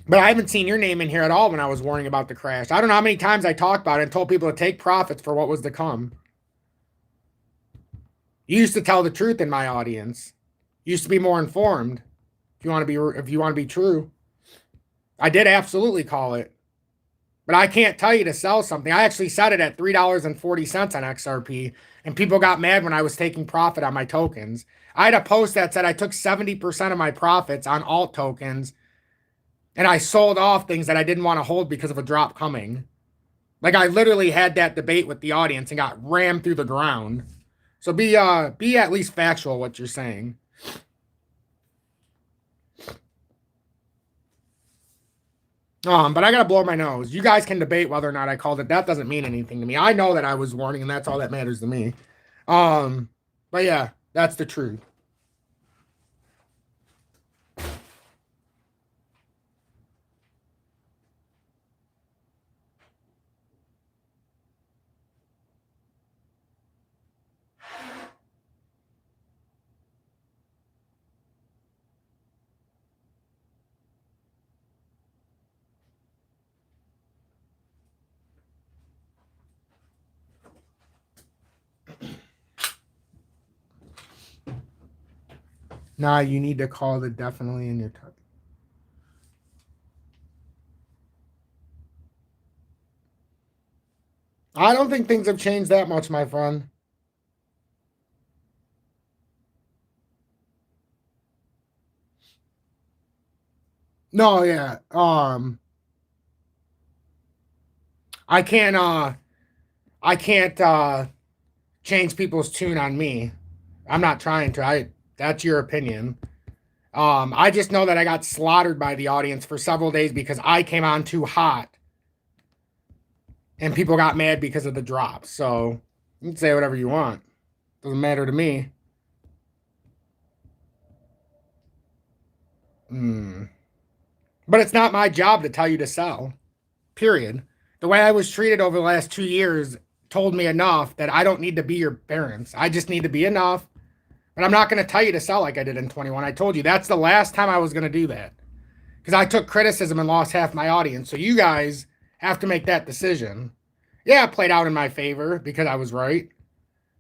But I haven't seen your name in here at all when I was warning about the crash. I don't know how many times I talked about it and told people to take profits for what was to come. You used to tell the truth in my audience. You used to be more informed. If you want to be true. I did absolutely call it. But I can't tell you to sell something. I actually set it at $3.40 on XRP, and people got mad when I was taking profit on my tokens. I had a post that said I took 70% of my profits on alt tokens, and I sold off things that I didn't want to hold because of a drop coming. Like, I literally had that debate with the audience and got rammed through the ground. So be at least factual what you're saying. But I gotta blow my nose. You guys can debate whether or not I called it. That doesn't mean anything to me. I know that I was warning, and that's all that matters to me. But yeah, that's the truth. Nah, you need to call it definitely in your touch. I don't think things have changed that much, my friend. No, yeah. I can't change people's tune on me. I'm not trying to. That's your opinion. I just know that I got slaughtered by the audience for several days because I came on too hot. And people got mad because of the drops. So you can say whatever you want. Doesn't matter to me. But it's not my job to tell you to sell. Period. The way I was treated over the last 2 years told me enough that I don't need to be your parents. I just need to be enough. But I'm not going to tell you to sell like I did in 21. I told you that's the last time I was going to do that. Because I took criticism and lost half my audience. So you guys have to make that decision. Yeah, it played out in my favor because I was right.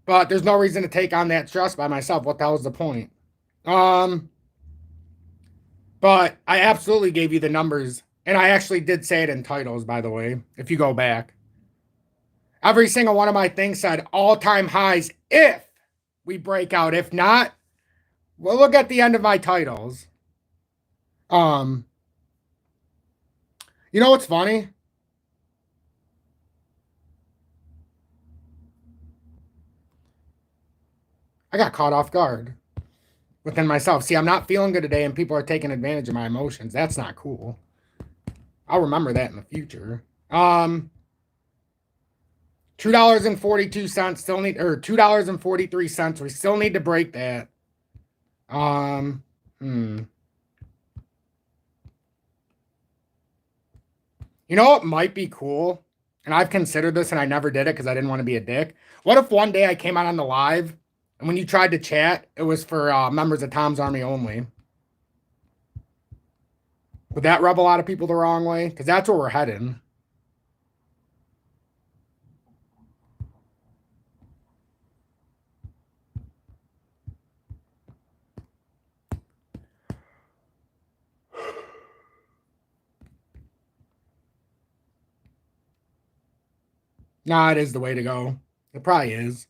But there's no reason to take on that stress by myself. What the hell is the point? But I absolutely gave you the numbers. And I actually did say it in titles, by the way, if you go back. Every single one of my things said all-time highs if we break out. If not, we'll look at the end of my titles. You know what's funny? I got caught off guard within myself. See, I'm not feeling good today and people are taking advantage of my emotions. That's not cool. I'll remember that in the future. $2.42 still need, or $2.43. We still need to break that. You know what might be cool? And I've considered this and I never did it because I didn't want to be a dick. What if one day I came out on the live and when you tried to chat, it was for members of Tom's Army only? Would that rub a lot of people the wrong way? Because that's where we're heading. Nah, it is the way to go. It probably is.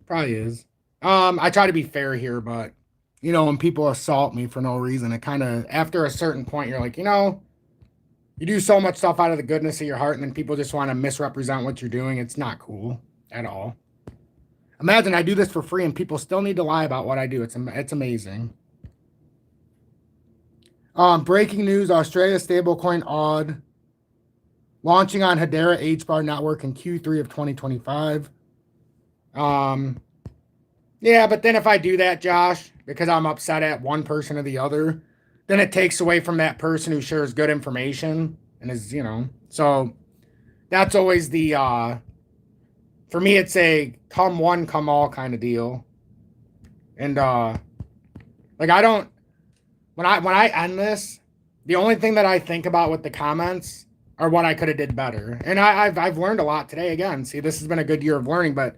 Probably is. I try to be fair here, but you know, when people assault me for no reason, it kind of, after a certain point, you're like, you know, you do so much stuff out of the goodness of your heart, and then people just want to misrepresent what you're doing. It's not cool at all. Imagine I do this for free, and people still need to lie about what I do. It's amazing. Breaking news: Australia stablecoin odd launching on Hedera HBAR network in Q3 of 2025. Yeah, but then if I do that, Josh, because I'm upset at one person or the other, then it takes away from that person who shares good information and is, you know, so that's always the, for me, it's a come one, come all kind of deal. And, like, I don't, when I end this, the only thing that I think about with the comments are what I could have did better. And I've learned a lot today again. See, this has been a good year of learning, but,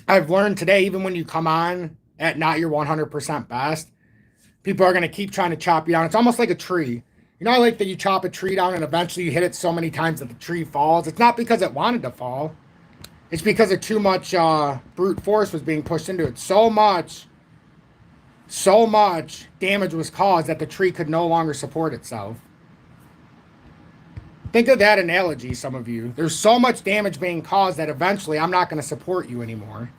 I've learned today, even when you come on at not your 100% best, people are going to keep trying to chop you down. It's almost like a tree. You know, I like that you chop a tree down and eventually you hit it so many times that the tree falls. It's not because it wanted to fall. It's because of too much brute force was being pushed into it. So much damage was caused that the tree could no longer support itself. Think of that analogy, some of you. There's so much damage being caused that eventually I'm not going to support you anymore.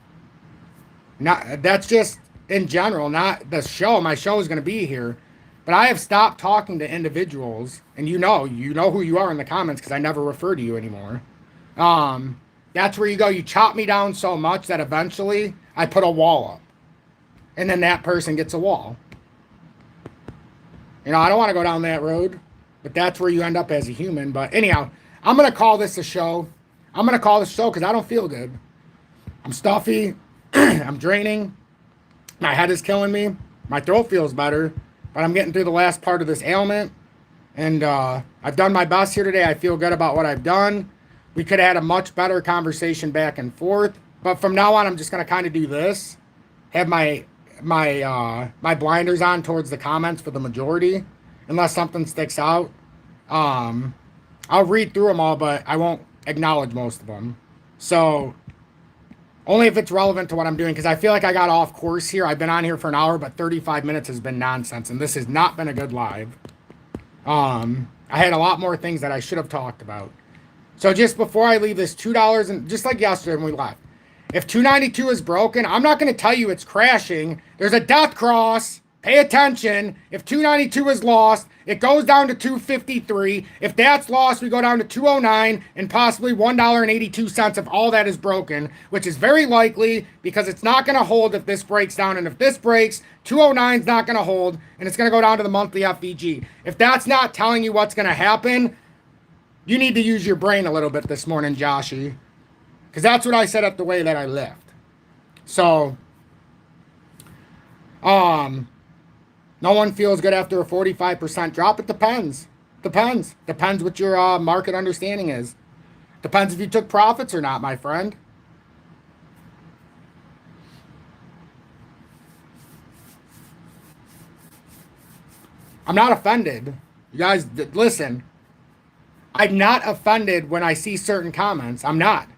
Not, that's just in general, not the show. My show is going to be here. But I have stopped talking to individuals, and you know who you are in the comments because I never refer to you anymore. That's where you go. You chop me down so much that eventually I put a wall up. And then that person gets a wall. You know, I don't want to go down that road, but that's where you end up as a human. But anyhow, I'm going to call this a show. I'm going to call this a show because I don't feel good. I'm stuffy. I'm draining. My head is killing me. My throat feels better, but I'm getting through the last part of this ailment. And I've done my best here today. I feel good about what I've done. We could have had a much better conversation back and forth. But from now on, I'm just going to kind of do this. Have my blinders on towards the comments for the majority. Unless something sticks out. I'll read through them all, but I won't acknowledge most of them. So only if it's relevant to what I'm doing, because I feel like I got off course here. I've been on here for an hour, but 35 minutes has been nonsense, and this has not been a good live. I had a lot more things that I should have talked about. So just before I leave this $2, and just like yesterday when we left, if 292 is broken, I'm not going to tell you it's crashing. There's a death cross. Pay attention. If 292 is lost, it goes down to 253. If that's lost, we go down to 209 and possibly $1.82 if all that is broken, which is very likely because it's not going to hold if this breaks down. And if this breaks, 209 is not going to hold, and it's going to go down to the monthly FVG. If that's not telling you what's going to happen, you need to use your brain a little bit this morning, Joshy, because that's what I set up the way that I left. So, no one feels good after a 45% drop. It depends. Depends what your market understanding is. Depends if you took profits or not, my friend. I'm not offended. You guys, listen. I'm not offended when I see certain comments. I'm not.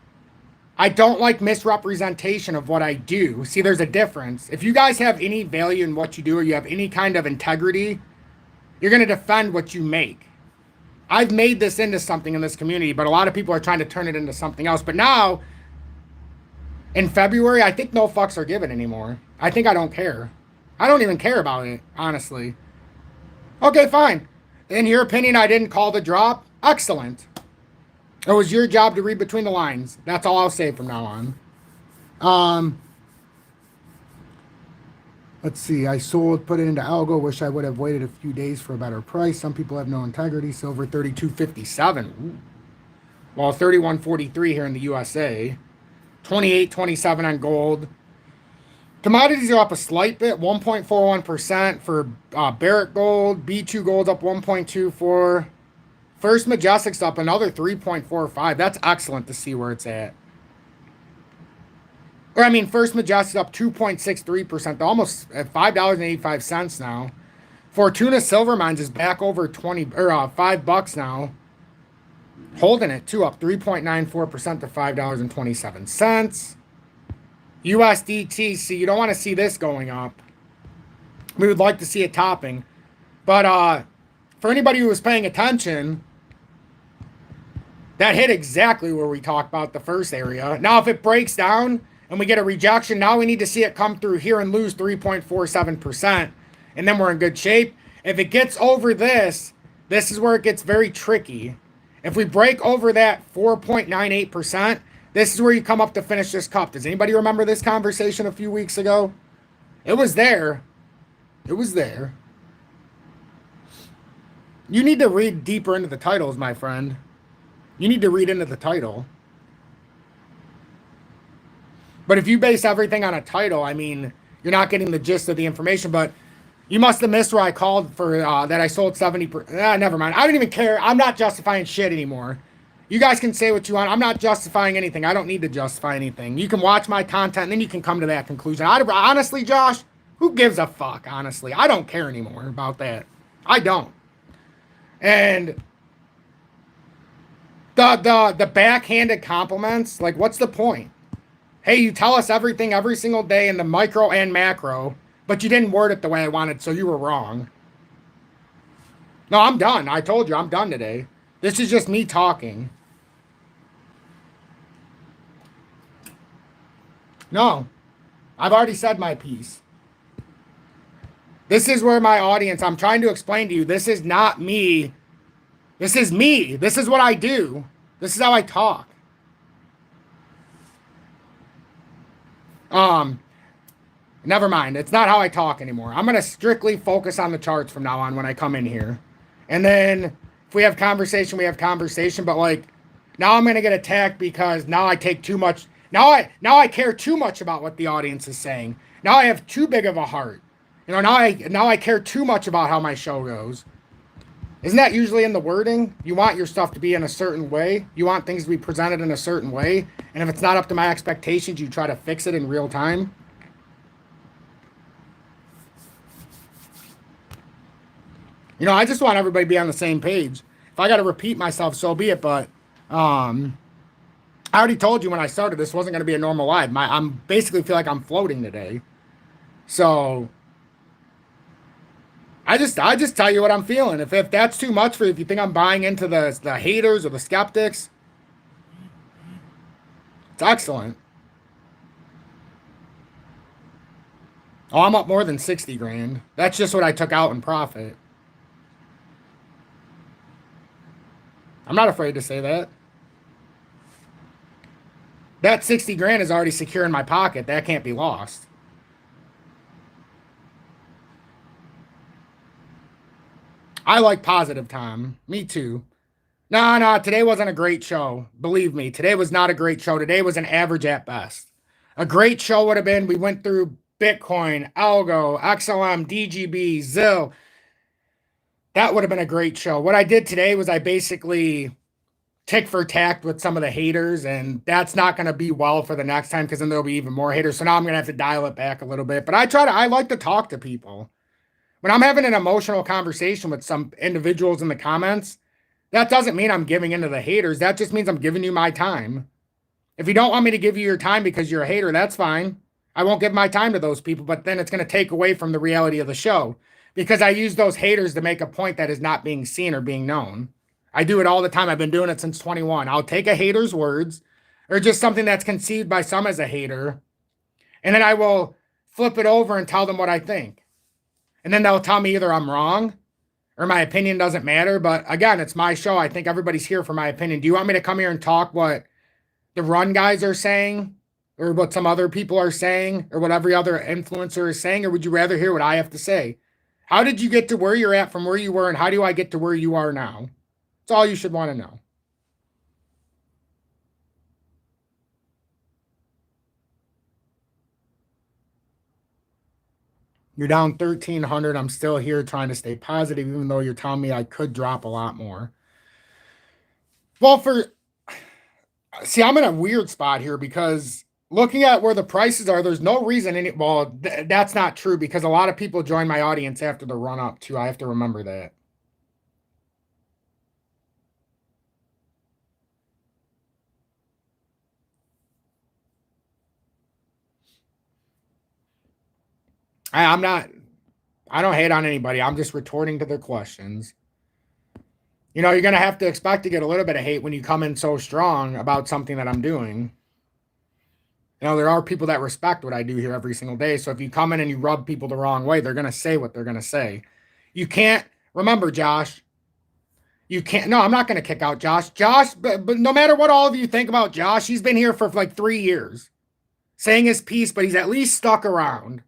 I don't like misrepresentation of what I do. See, there's a difference. If you guys have any value in what you do or you have any kind of integrity, you're going to defend what you make. I've made this into something in this community, but a lot of people are trying to turn it into something else. But now, in February, I think no fucks are given anymore. I think I don't care. I don't even care about it, honestly. Okay, fine. In your opinion, I didn't call the drop? Excellent. It was your job to read between the lines. That's all I'll say from now on. Let's see. I sold, put it into algo. Wish I would have waited a few days for a better price. Some people have no integrity. Silver 32.57. Well, 31.43 here in the USA. 28.27 on gold. Commodities are up a slight bit, 1.41% for Barrett Gold. B2 Gold up 1.24. First Majestic's up another 3.45. That's excellent to see where it's at. Or I mean, First Majestic's up 2.63%, almost at $5.85 now. Fortuna Silver Mines is back over $5 now. Holding it too, up 3.94% to $5.27. USDT, see, you don't want to see this going up. We would like to see it topping. But for anybody who was paying attention, that hit exactly where we talked about the first area. Now, if it breaks down and we get a rejection, now we need to see it come through here and lose 3.47%. And then we're in good shape. If it gets over this, this is where it gets very tricky. If we break over that 4.98%, this is where you come up to finish this cup. Does anybody remember this conversation a few weeks ago? It was there. It was there. You need to read deeper into the titles, my friend. You need to read into the title. But if you base everything on a title, I mean, you're not getting the gist of the information. But you must have missed where I called for that I sold 70%. Never mind. I don't even care. I'm not justifying shit anymore. You guys can say what you want. I'm not justifying anything. I don't need to justify anything. You can watch my content, and then you can come to that conclusion. Honestly, Josh, who gives a fuck, honestly? I don't care anymore about that. I don't. And the backhanded compliments, like, what's the point? Hey, you tell us everything every single day in the micro and macro, but you didn't word it the way I wanted, so you were wrong. No, I'm done. I told you, I'm done today. This is just me talking. No, I've already said my piece. This is where my audience, I'm trying to explain to you, this is not me. This is me. This is what I do. This is how I talk. Never mind. It's not how I talk anymore. I'm going to strictly focus on the charts from now on when I come in here. And then if we have conversation, we have conversation. But like, now I'm going to get attacked because now I take too much. Now I care too much about what the audience is saying. Now I have too big of a heart. You know, now I care too much about how my show goes. Isn't that usually in the wording? You want your stuff to be in a certain way. You want things to be presented in a certain way. And if it's not up to my expectations, you try to fix it in real time. You know, I just want everybody to be on the same page. If I got to repeat myself, so be it. But I already told you when I started, this wasn't going to be a normal live. I'm basically feel like I'm floating today. So I just tell you what I'm feeling. If that's too much for you, if you think I'm buying into the haters or the skeptics, it's excellent. Oh, I'm up more than 60 grand. That's just what I took out in profit. I'm not afraid to say that. That 60 grand is already secure in my pocket. That can't be lost. I like positive time. Me too. No, today wasn't a great show. Believe me, today was not a great show. Today was an average at best. A great show would have been, we went through Bitcoin, Algo, XLM, DGB, ZIL. That would have been a great show. What I did today was I basically tick for tack with some of the haters, and that's not going to be well for the next time because then there'll be even more haters. So now I'm going to have to dial it back a little bit. But I like to talk to people. When I'm having an emotional conversation with some individuals in the comments, That doesn't mean I'm giving into the haters. That just means I'm giving you my time. If you don't want me to give you your time because you're a hater, that's fine. I won't give my time to those people, but then it's going to take away from the reality of the show because I use those haters to make a point that is not being seen or being known. I do it all the time. I've been doing it since 21. I'll take a hater's words or just something that's conceived by some as a hater, and then I will flip it over and tell them what I think. And then they'll tell me either I'm wrong or my opinion doesn't matter. But again, it's my show. I think everybody's here for my opinion. Do you want me to come here and talk what the run guys are saying or what some other people are saying or what every other influencer is saying? Or would you rather hear what I have to say? How did you get to where you're at from where you were? And how do I get to where you are now? That's all you should want to know. You're down 1,300. I'm still here trying to stay positive, even though you're telling me I could drop a lot more. Well, see, I'm in a weird spot here because looking at where the prices are, there's no reason that's not true because a lot of people join my audience after the run up too. I have to remember that. I don't hate on anybody. I'm just retorting to their questions. You know, you're going to have to expect to get a little bit of hate when you come in so strong about something that I'm doing. You know, there are people that respect what I do here every single day. So if you come in and you rub people the wrong way, they're going to say what they're going to say. You can't, remember, Josh, you can't, no, I'm not going to kick out Josh. But no matter what all of you think about Josh, he's been here for like 3 years saying his piece, but he's at least stuck around.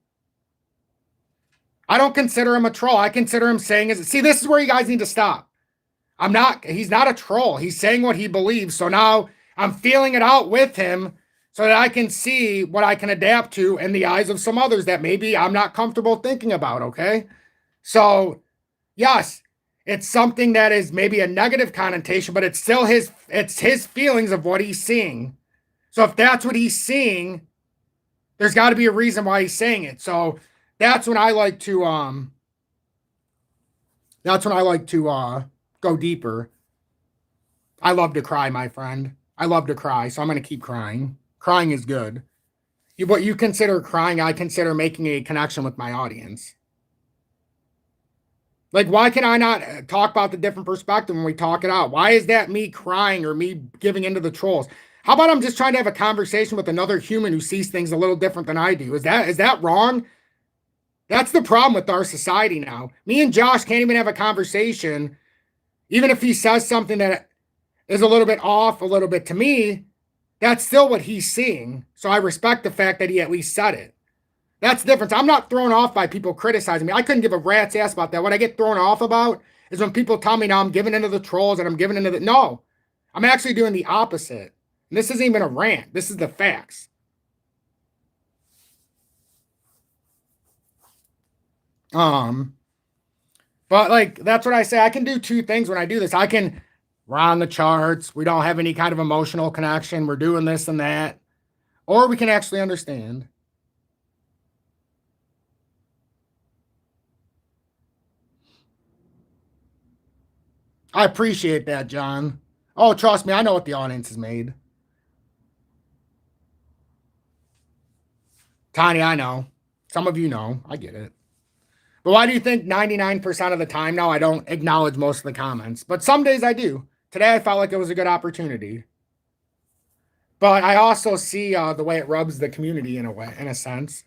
I don't consider him a troll. I consider him saying his, see, this is where you guys need to stop. He's not a troll. He's saying what he believes. So now I'm feeling it out with him so that I can see what I can adapt to in the eyes of some others that maybe I'm not comfortable thinking about, okay? So, yes, it's something that is maybe a negative connotation, but it's still his feelings of what he's seeing. So if that's what he's seeing, there's got to be a reason why he's saying it. So that's when I like to go deeper. I love to cry, my friend. I love to cry, so I'm going to keep crying. Crying is good. What you consider crying, I consider making a connection with my audience. Like, why can I not talk about the different perspective when we talk it out? Why is that me crying or me giving into the trolls? How about I'm just trying to have a conversation with another human who sees things a little different than I do? Is that wrong? That's the problem with our society now. Me and Josh can't even have a conversation. Even if he says something that is a little bit off, a little bit to me, that's still what he's seeing. So I respect the fact that he at least said it. That's the difference. I'm not thrown off by people criticizing me. I couldn't give a rat's ass about that. What I get thrown off about is when people tell me now I'm giving into the trolls and I'm giving into the... No, I'm actually doing the opposite. And this isn't even a rant. This is the facts. But like, that's what I say. I can do two things when I do this. We're on the charts. We don't have any kind of emotional connection. We're doing this and that. Or we can actually understand. I appreciate that, John. Oh, trust me, I know what the audience has made. Tiny, I know. Some of you know. I get it. But why do you think 99% of the time now I don't acknowledge most of the comments? But some days I do. Today I felt like it was a good opportunity. But I also see the way it rubs the community in a sense.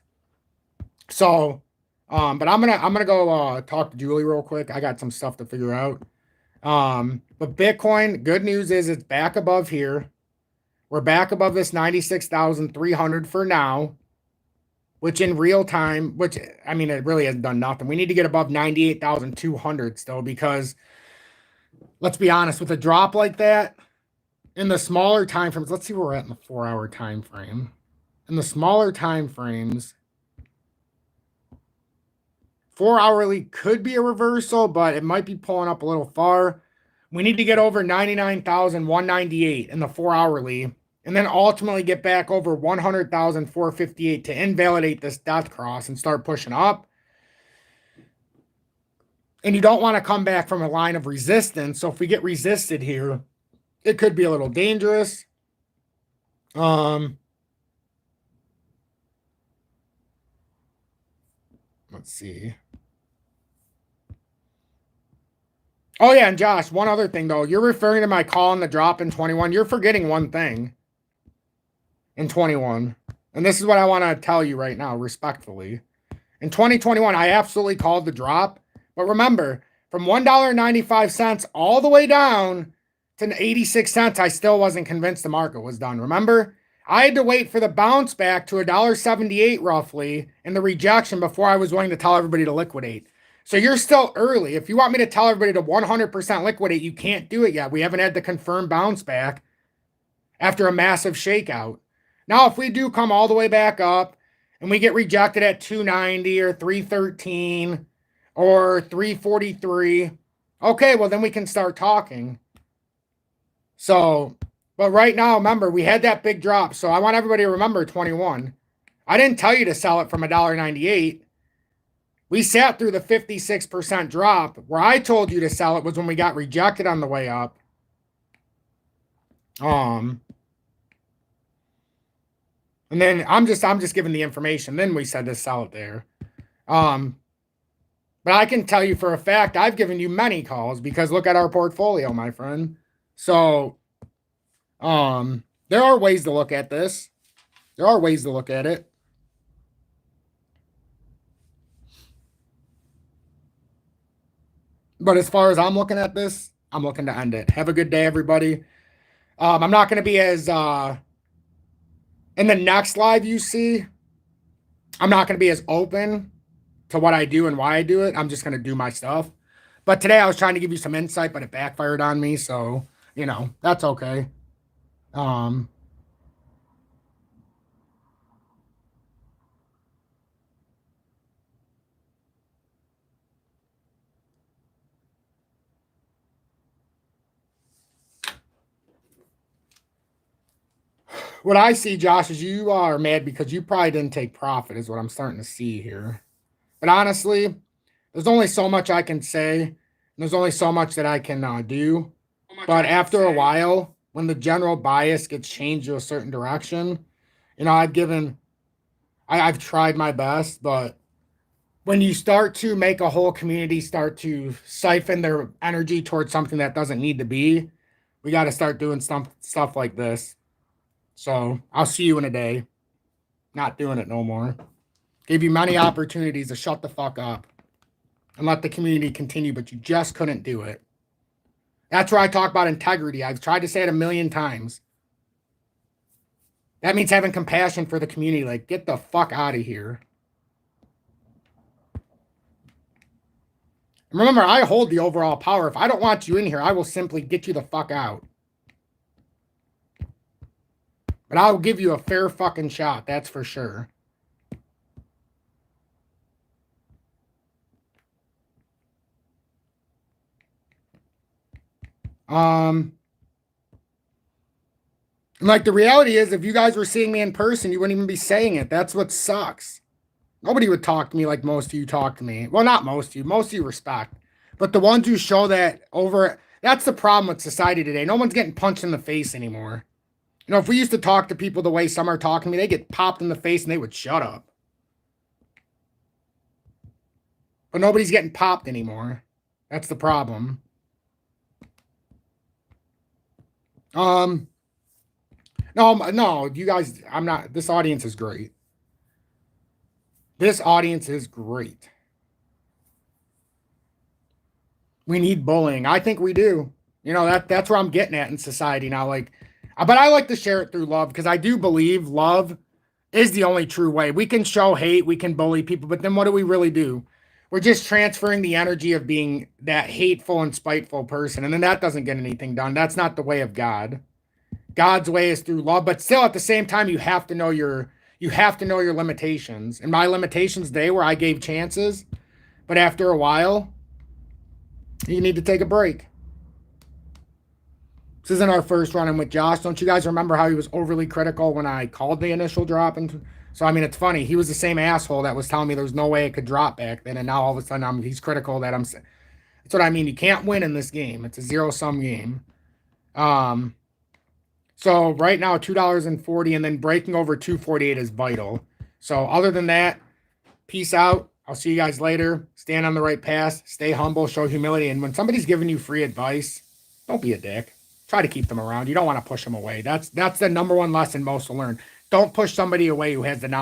So, but I'm gonna go talk to Julie real quick. I got some stuff to figure out. But Bitcoin, good news is it's back above here. We're back above this 96,300 for now, which in real time, which, I mean, it really hasn't done nothing. We need to get above 98,200 still because, let's be honest, with a drop like that, in the smaller time frames, let's see where we're at in the 4-hour time frame. In the smaller time frames, 4-hourly could be a reversal, but it might be pulling up a little far. We need to get over 99,198 in the 4-hourly, and then ultimately get back over 100,458 to invalidate this death cross and start pushing up. And you don't want to come back from a line of resistance. So if we get resisted here, it could be a little dangerous. Let's see. Oh yeah, and Josh, one other thing though. You're referring to my call on the drop in 21. You're forgetting one thing in 21. And this is what I want to tell you right now, respectfully. In 2021, I absolutely called the drop. But remember, from $1.95 all the way down to 86 cents, I still wasn't convinced the market was done. Remember? I had to wait for the bounce back to $1.78 roughly and the rejection before I was willing to tell everybody to liquidate. So you're still early. If you want me to tell everybody to 100% liquidate, you can't do it yet. We haven't had the confirmed bounce back after a massive shakeout. Now, if we do come all the way back up and we get rejected at 290 or 313 or 343, okay, well, then we can start talking. So, but right now, remember, we had that big drop. So I want everybody to remember 21. I didn't tell you to sell it from $1.98. We sat through the 56% drop. Where I told you to sell it was when we got rejected on the way up. And then I'm just giving the information. Then we said to sell it there. But I can tell you for a fact, I've given you many calls because look at our portfolio, my friend. So, there are ways to look at this. There are ways to look at it. But as far as I'm looking at this, I'm looking to end it. Have a good day, everybody. I'm not going to be as, in the next live you see, I'm not going to be as open to what I do and why I do it. I'm just going to do my stuff. But today I was trying to give you some insight, but it backfired on me. So, you know, that's okay. What I see, Josh, is you are mad because you probably didn't take profit is what I'm starting to see here. But honestly, there's only so much I can say. And there's only so much that I can do. But after a while, when the general bias gets changed to a certain direction, you know, I've tried my best, but when you start to make a whole community start to siphon their energy towards something that doesn't need to be, we got to start doing stuff like this. So I'll see you in a day. Not doing it no more. Gave you many opportunities to shut the fuck up and let the community continue, but you just couldn't do it. That's where I talk about integrity. I've tried to say it a million times. That means having compassion for the community. Like, get the fuck out of here. And remember, I hold the overall power. If I don't want you in here, I will simply get you the fuck out. But I'll give you a fair fucking shot, that's for sure. Like the reality is, if you guys were seeing me in person, you wouldn't even be saying it. That's what sucks. Nobody would talk to me like most of you talk to me. Well, not most of you. Most of you respect. But the ones who show that over, that's the problem with society today. No one's getting punched in the face anymore. You know, if we used to talk to people the way some are talking to me, they get popped in the face and they would shut up. But nobody's getting popped anymore. That's the problem. No, you guys, I'm not, this audience is great. This audience is great. We need bullying. I think we do. You know, that's where I'm getting at in society now. Like, but I like to share it through love because I do believe love is the only true way. We can show hate, we can bully people, but then what do we really do? We're just transferring the energy of being that hateful and spiteful person. And then that doesn't get anything done. That's not the way of God. God's way is through love, but still at the same time, you have to know your limitations. And my limitations today where I gave chances, but after a while, you need to take a break. This isn't our first run-in with Josh. Don't you guys remember how he was overly critical when I called the initial drop? And so, I mean, it's funny. He was the same asshole that was telling me there was no way it could drop back then. And now all of a sudden he's critical that That's what I mean. You can't win in this game. It's a zero-sum game. So right now, $2.40 and then breaking over 248 is vital. So other than that, peace out. I'll see you guys later. Stand on the right path. Stay humble. Show humility. And when somebody's giving you free advice, don't be a dick. Try to keep them around. You don't want to push them away. That's the number one lesson most will learn. Don't push somebody away who has the knowledge.